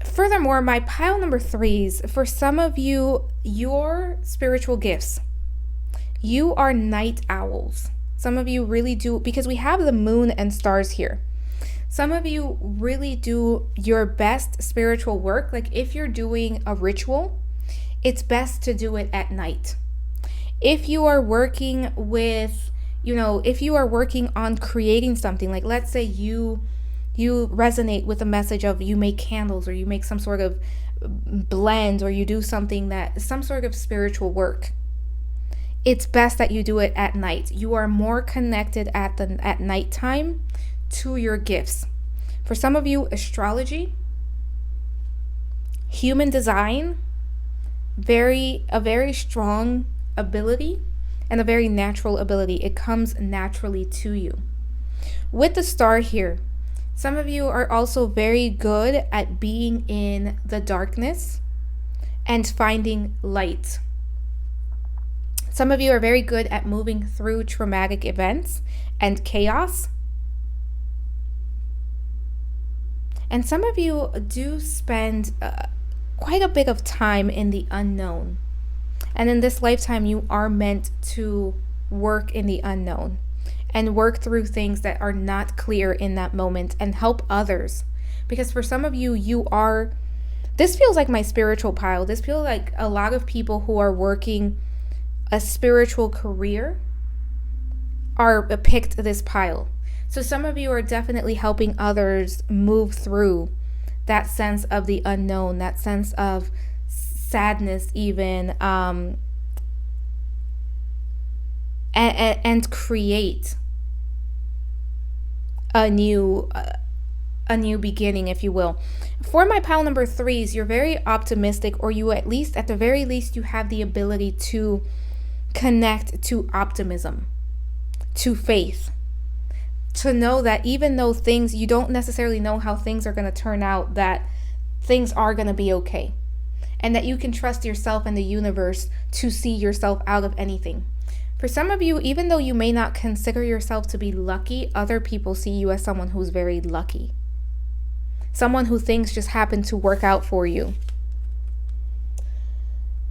Furthermore, my pile number 3s, for some of you, your spiritual gifts, You are night owls. Some of you really do, because we have the moon and stars here. Some of you really do your best spiritual work. Like if you're doing a ritual, it's best to do it at night. If you are working with, if you are working on creating something, like let's say you resonate with the message of you make candles or you make some sort of blend or you do something some sort of spiritual work, it's best that you do it at night. You are more connected at nighttime to your gifts. For some of you, astrology, human design, a very strong ability and a very natural ability. It comes naturally to you. With the star here, some of you are also very good at being in the darkness and finding light. Some of you are very good at moving through traumatic events and chaos. And some of you do spend quite a bit of time in the unknown. And in this lifetime, you are meant to work in the unknown and work through things that are not clear in that moment and help others. Because for some of you, this feels like my spiritual pile. This feels like a lot of people who are working a spiritual career are picked this pile. So some of you are definitely helping others move through that sense of the unknown, that sense of sadness even, and create a new beginning, if you will. For my pile number 3s, you're very optimistic, or you at the very least, you have the ability to connect to optimism, to faith, to know that even though you don't necessarily know how things are going to turn out, that things are going to be okay. And that you can trust yourself and the universe to see yourself out of anything. For some of you, even though you may not consider yourself to be lucky, other people see you as someone who's very lucky. Someone who things just happen to work out for you.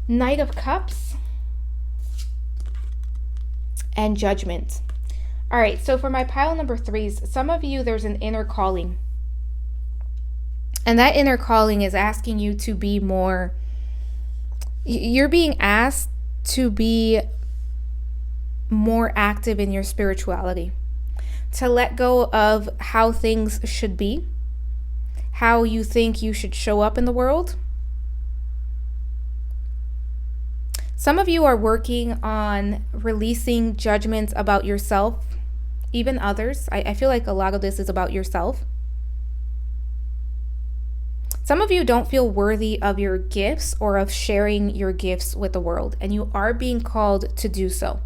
Knight of Cups and Judgment. All right, so for my pile number 3s, some of you, there's an inner calling. And that inner calling is asking you to be more, you're being asked to be more active in your spirituality, to let go of how things should be, how you think you should show up in the world. Some of you are working on releasing judgments about yourself, even others. I feel like a lot of this is about yourself. Some of you don't feel worthy of your gifts or of sharing your gifts with the world, and you are being called to do so.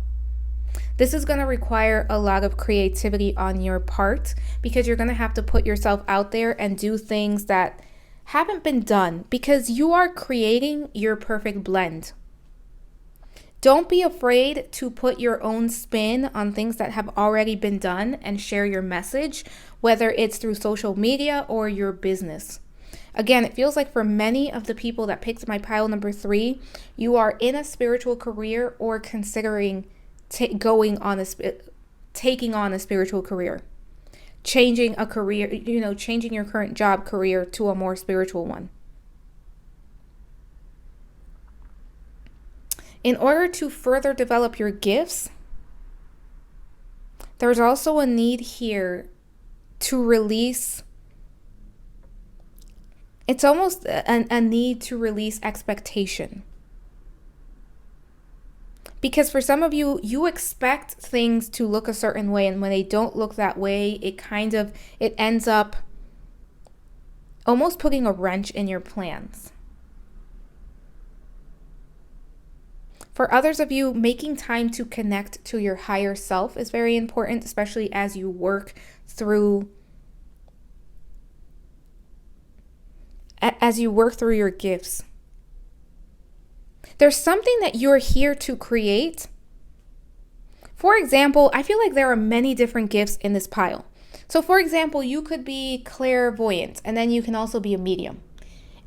This is going to require a lot of creativity on your part, because you're going to have to put yourself out there and do things that haven't been done, because you are creating your perfect blend. Don't be afraid to put your own spin on things that have already been done and share your message, whether it's through social media or your business. Again, it feels like for many of the people that picked my pile number 3, you are in a spiritual career or considering taking on a spiritual career, changing a career, changing your current job career to a more spiritual one. In order to further develop your gifts, there's also a need here to release. It's almost a need to release expectation. Because for some of you, you expect things to look a certain way, and when they don't look that way, it ends up almost putting a wrench in your plans. For others of you, making time to connect to your higher self is very important, especially as you work through your gifts. There's something that you're here to create. For example, I feel like there are many different gifts in this pile. So for example, you could be clairvoyant, and then you can also be a medium.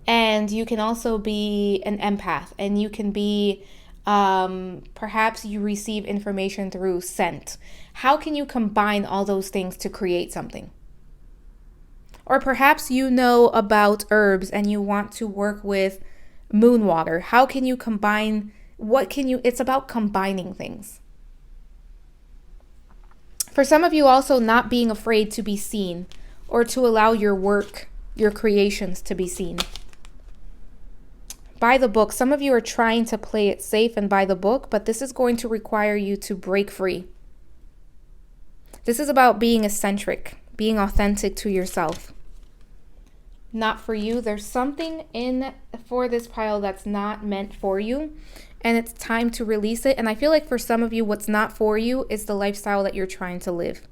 And you can also be an empath, and you can be Perhaps you receive information through scent. How can you combine all those things to create something? Or perhaps you know about herbs and you want to work with moon water. How can you combine? It's about combining things. For some of you also, not being afraid to be seen or to allow your work, your creations to be seen. By the book. Some of you are trying to play it safe and by the book, but this is going to require you to break free. This is about being eccentric, being authentic to yourself. Not for you. There's something in for this pile that's not meant for you, and it's time to release it. And I feel like for some of you, what's not for you is the lifestyle that you're trying to live,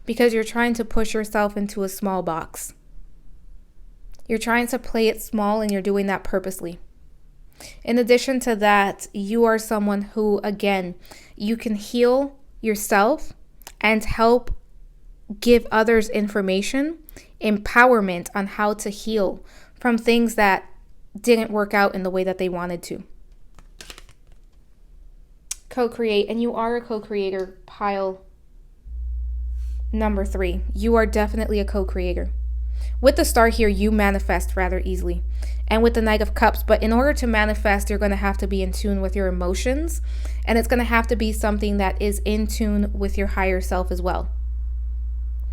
because you're trying to push yourself into a small box. You're trying to play it small, and you're doing that purposely. In addition to that, you are someone who, again, you can heal yourself and help give others information, empowerment on how to heal from things that didn't work out in the way that they wanted to. Co-create, and you are a co-creator, pile number 3. You are definitely a co-creator. With the star here, you manifest rather easily. And with the Knight of Cups, but in order to manifest, you're going to have to be in tune with your emotions. And it's going to have to be something that is in tune with your higher self as well.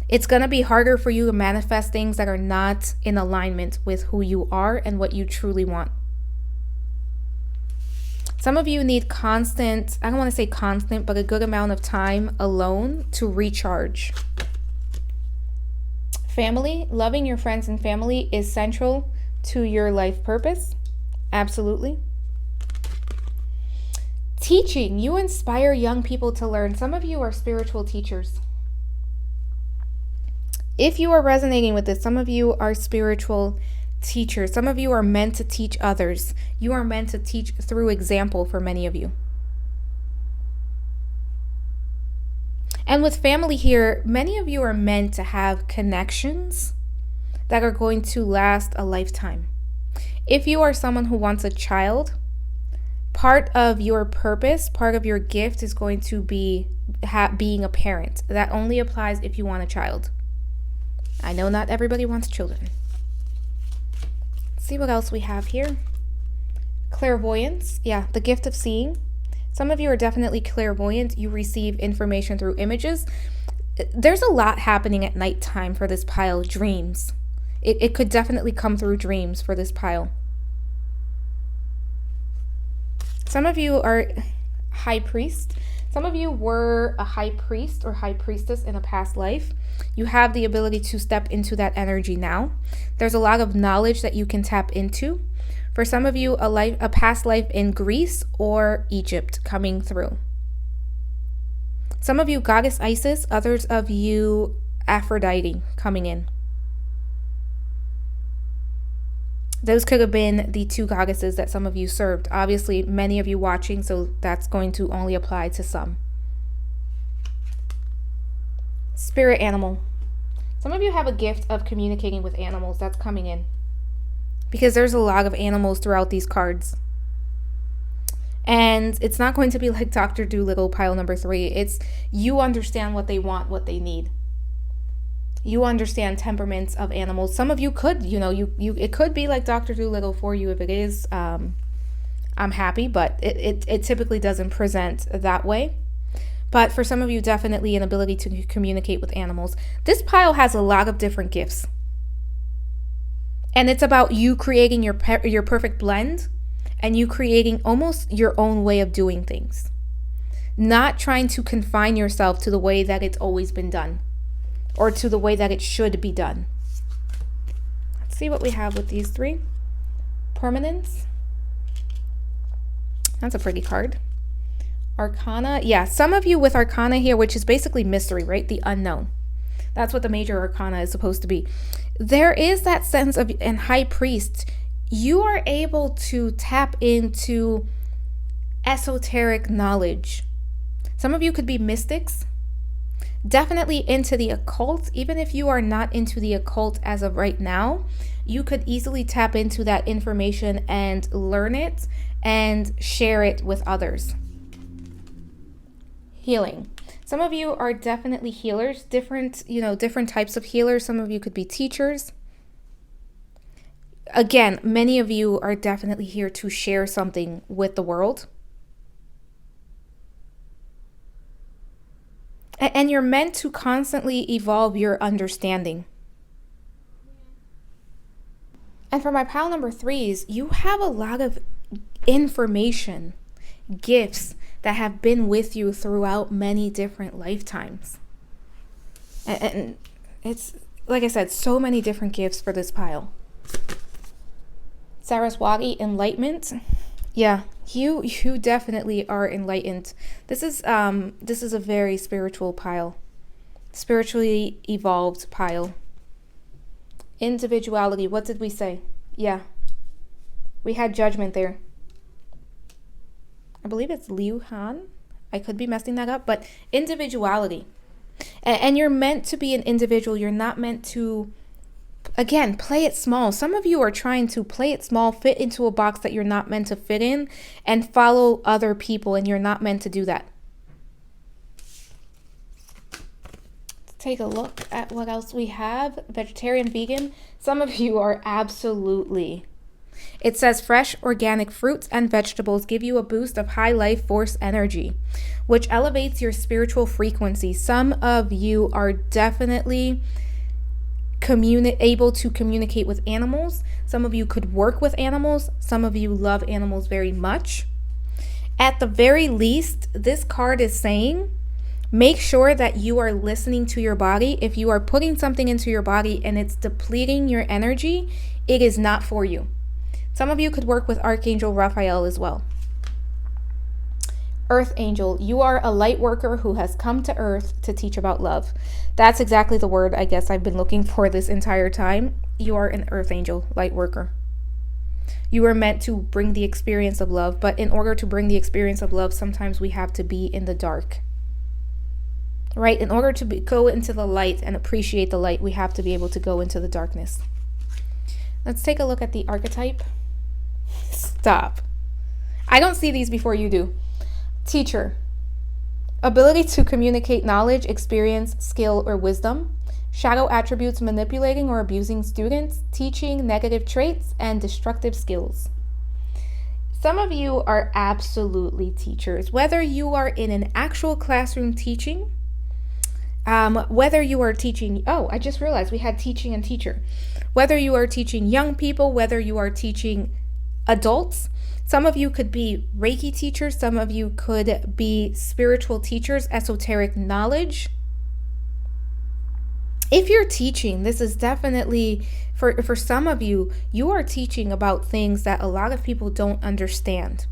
It's going to be harder for you to manifest things that are not in alignment with who you are and what you truly want. Some of you need constant, I don't want to say constant, but a good amount of time alone to recharge. Family, loving your friends and family is central to your life purpose. Absolutely. Teaching, you inspire young people to learn. Some of you are spiritual teachers. If you are resonating with this, some of you are spiritual teachers. Some of you are meant to teach others. You are meant to teach through example for many of you. And with family here, many of you are meant to have connections that are going to last a lifetime. If you are someone who wants a child, part of your purpose, part of your gift is going to be being a parent. That only applies if you want a child. I know not everybody wants children. Let's see what else we have here. Clairvoyance. Yeah, the gift of seeing. Some of you are definitely clairvoyant. You receive information through images. There's a lot happening at nighttime for this pile. Dreams. It could definitely come through dreams for this pile. Some of you are high priest. Some of you were a high priest or high priestess in a past life. You have the ability to step into that energy now. There's a lot of knowledge that you can tap into. For some of you, a past life in Greece or Egypt coming through. Some of you, Goddess Isis. Others of you, Aphrodite coming in. Those could have been the 2 goddesses that some of you served. Obviously, many of you watching, so that's going to only apply to some. Spirit animal. Some of you have a gift of communicating with animals. That's coming in. Because there's a lot of animals throughout these cards. And it's not going to be like Dr. Dolittle, pile number 3. It's you understand what they want, what they need. You understand temperaments of animals. Some of you could, it could be like Dr. Dolittle for you. If it is, I'm happy, but it typically doesn't present that way. But for some of you, definitely an ability to communicate with animals. This pile has a lot of different gifts. And it's about you creating your perfect blend and you creating almost your own way of doing things. Not trying to confine yourself to the way that it's always been done. Or to the way that it should be done. Let's see what we have with these 3. Permanence. That's a pretty card. Arcana. Yeah, some of you with Arcana here, which is basically mystery, right? The unknown. That's what the major Arcana is supposed to be. There is that sense of, in High Priest, you are able to tap into esoteric knowledge. Some of you could be mystics. Definitely into the occult. Even if you are not into the occult as of right now, you could easily tap into that information and learn it and share it with others. Healing. Some of you are definitely healers, different types of healers. Some of you could be teachers. Again, many of you are definitely here to share something with the world. And you're meant to constantly evolve your understanding. And for my pile number 3s, you have a lot of information, gifts that have been with you throughout many different lifetimes. And it's, like I said, so many different gifts for this pile. Saraswati, enlightenment. Yeah, you definitely are enlightened. This is a very spiritual pile. Spiritually evolved pile. Individuality, what did we say? Yeah. We had judgment there. I believe it's Liu Han. I could be messing that up, but individuality. And you're meant to be an individual. You're not meant to, again, play it small. Some of you are trying to play it small, fit into a box that you're not meant to fit in, and follow other people, and you're not meant to do that. Let's take a look at what else we have. Vegetarian, vegan. Some of you are absolutely. It says fresh organic fruits and vegetables give you a boost of high life force energy, which elevates your spiritual frequency. Some of you are definitely able to communicate with animals. Some of you could work with animals. Some of you love animals very much. At the very least, this card is saying, make sure that you are listening to your body. If you are putting something into your body and it's depleting your energy, it is not for you. Some of you could work with Archangel Raphael as well. Earth Angel, you are a light worker who has come to Earth to teach about love. That's exactly the word I guess I've been looking for this entire time. You are an Earth Angel, light worker. You are meant to bring the experience of love, but in order to bring the experience of love, sometimes we have to be in the dark. Right? In order to go into the light and appreciate the light, we have to be able to go into the darkness. Let's take a look at the archetype. Stop. I don't see these before you do. Teacher. Ability to communicate knowledge, experience, skill, or wisdom. Shadow attributes manipulating or abusing students, teaching negative traits, and destructive skills. Some of you are absolutely teachers. Whether you are in an actual classroom teaching, whether you are teaching, I just realized we had teaching and teacher. Whether you are teaching young people, whether you are teaching adults, some of you could be Reiki teachers, some of you could be spiritual teachers, esoteric knowledge. If you're teaching, this is definitely, for some of you, you are teaching about things that a lot of people don't understand.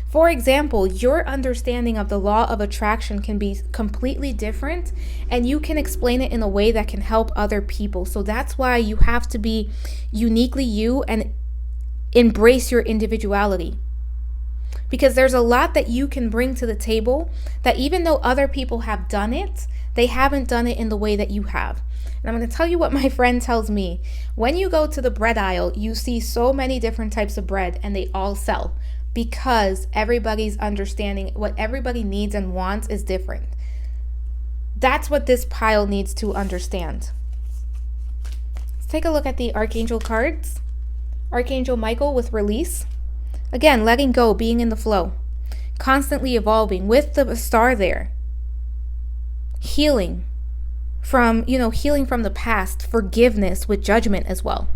For example, your understanding of the law of attraction can be completely different, and you can explain it in a way that can help other people. So that's why you have to be uniquely you and embrace your individuality. Because there's a lot that you can bring to the table that even though other people have done it, they haven't done it in the way that you have. And I'm going to tell you what my friend tells me. When you go to the bread aisle, you see so many different types of bread and they all sell because everybody's understanding what everybody needs and wants is different. That's what this pile needs to understand. Let's take a look at the Archangel cards. Archangel Michael with release. Again, letting go, being in the flow. Constantly evolving with the star there. Healing from the past. Forgiveness with judgment as well.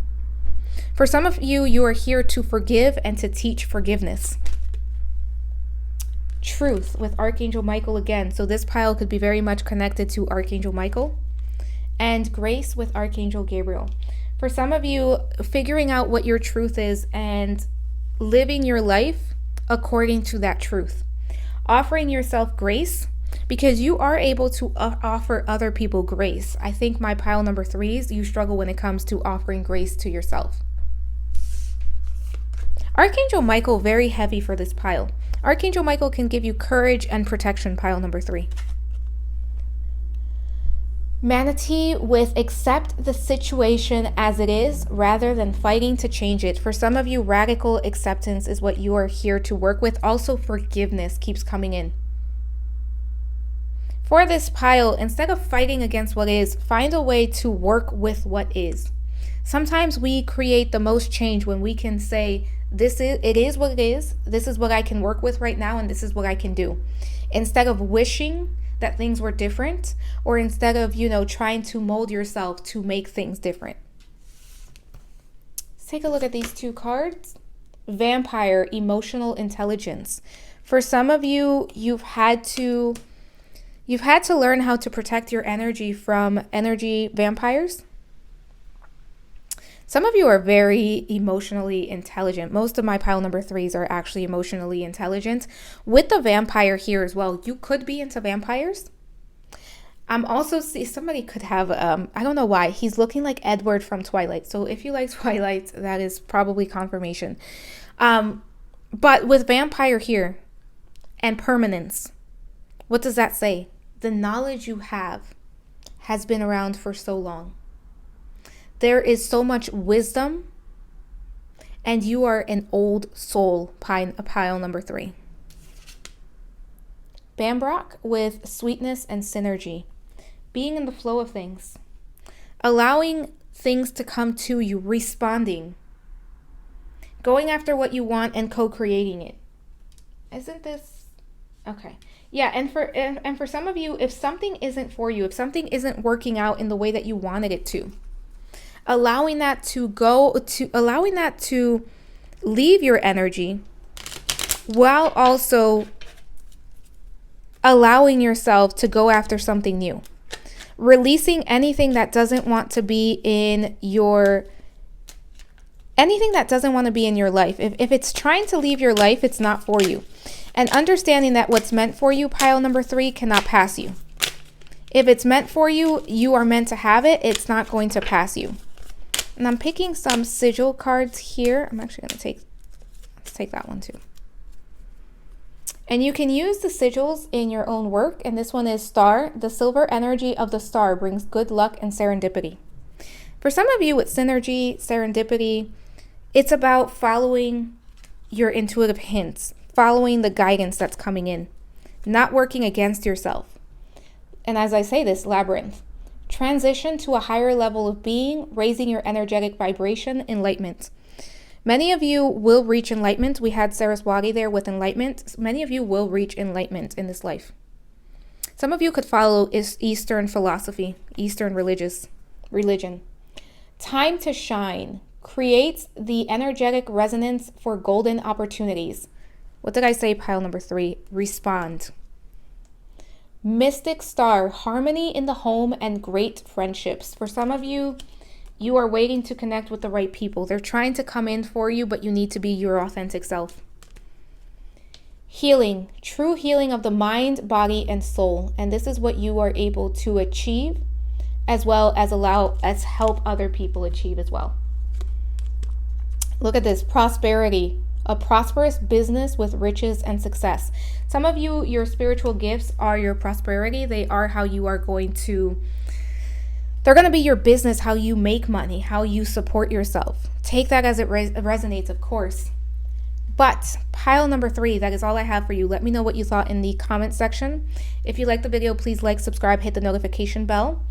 For some of you, you are here to forgive and to teach forgiveness. Truth with Archangel Michael again. So this pile could be very much connected to Archangel Michael. And grace with Archangel Gabriel. For some of you, figuring out what your truth is and living your life according to that truth. Offering yourself grace because you are able to offer other people grace. I think my pile number 3s, you struggle when it comes to offering grace to yourself. Archangel Michael, very heavy for this pile. Archangel Michael can give you courage and protection, pile number 3. Manatee with accept the situation as it is rather than fighting to change it. For some of you, radical acceptance is what you are here to work with. Also, forgiveness keeps coming in. For this pile, instead of fighting against what is, find a way to work with what is. Sometimes we create the most change when we can say, it is what it is. This is what I can work with right now, and this is what I can do. Instead of wishing that things were different, or instead of, trying to mold yourself to make things different. Let's take a look at these two cards. Vampire, emotional intelligence. For some of you, you've had to learn how to protect your energy from energy vampires. Some of you are very emotionally intelligent. Most of my pile number 3s are actually emotionally intelligent. With the vampire here as well, you could be into vampires. I'm also somebody could have, I don't know why, he's looking like Edward from Twilight. So if you like Twilight, that is probably confirmation. But with vampire here and permanence, what does that say? The knowledge you have has been around for so long. There is so much wisdom, and you are an old soul, pile number 3. Bambrock with sweetness and synergy. Being in the flow of things. Allowing things to come to you, responding. Going after what you want and co-creating it. Isn't this... Okay. Yeah, and for some of you, if something isn't for you, if something isn't working out in the way that you wanted it to, allowing that to leave your energy while also allowing yourself to go after something new. Releasing anything that doesn't want to be in your life. If it's trying to leave your life, it's not for you. And understanding that what's meant for you, pile number 3, cannot pass you. If it's meant for you, you are meant to have it. It's not going to pass you. And I'm picking some sigil cards here. I'm actually going to let's take that one too. And you can use the sigils in your own work. And this one is Star. The silver energy of the star brings good luck and serendipity. For some of you with synergy, serendipity, it's about following your intuitive hints, following the guidance that's coming in, not working against yourself. And as I say this, labyrinth. Transition to a higher level of being, raising your energetic vibration, enlightenment. Many of you will reach enlightenment. We had Saraswati there with enlightenment. Many of you will reach enlightenment in this life. Some of you could follow Eastern philosophy, Eastern religion. Time to shine creates the energetic resonance for golden opportunities. What did I say, pile number 3? Respond. Mystic star, harmony in the home and great friendships. For some of you, you are waiting to connect with the right people. They're trying to come in for you, but you need to be your authentic self. Healing, true healing of the mind, body, and soul. And this is what you are able to achieve, as well as help other people achieve as well. Look at this, prosperity. A prosperous business with riches and success. Some of you, your spiritual gifts are your prosperity. They are how you are they're going to be your business, how you make money, how you support yourself. Take that as it resonates, of course. But pile number 3, that is all I have for you. Let me know what you thought in the comment section. If you like the video, please like, subscribe, hit the notification bell.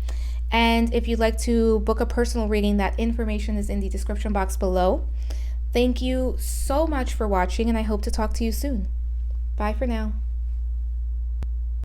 And if you'd like to book a personal reading, that information is in the description box below. Thank you so much for watching, and I hope to talk to you soon. Bye for now.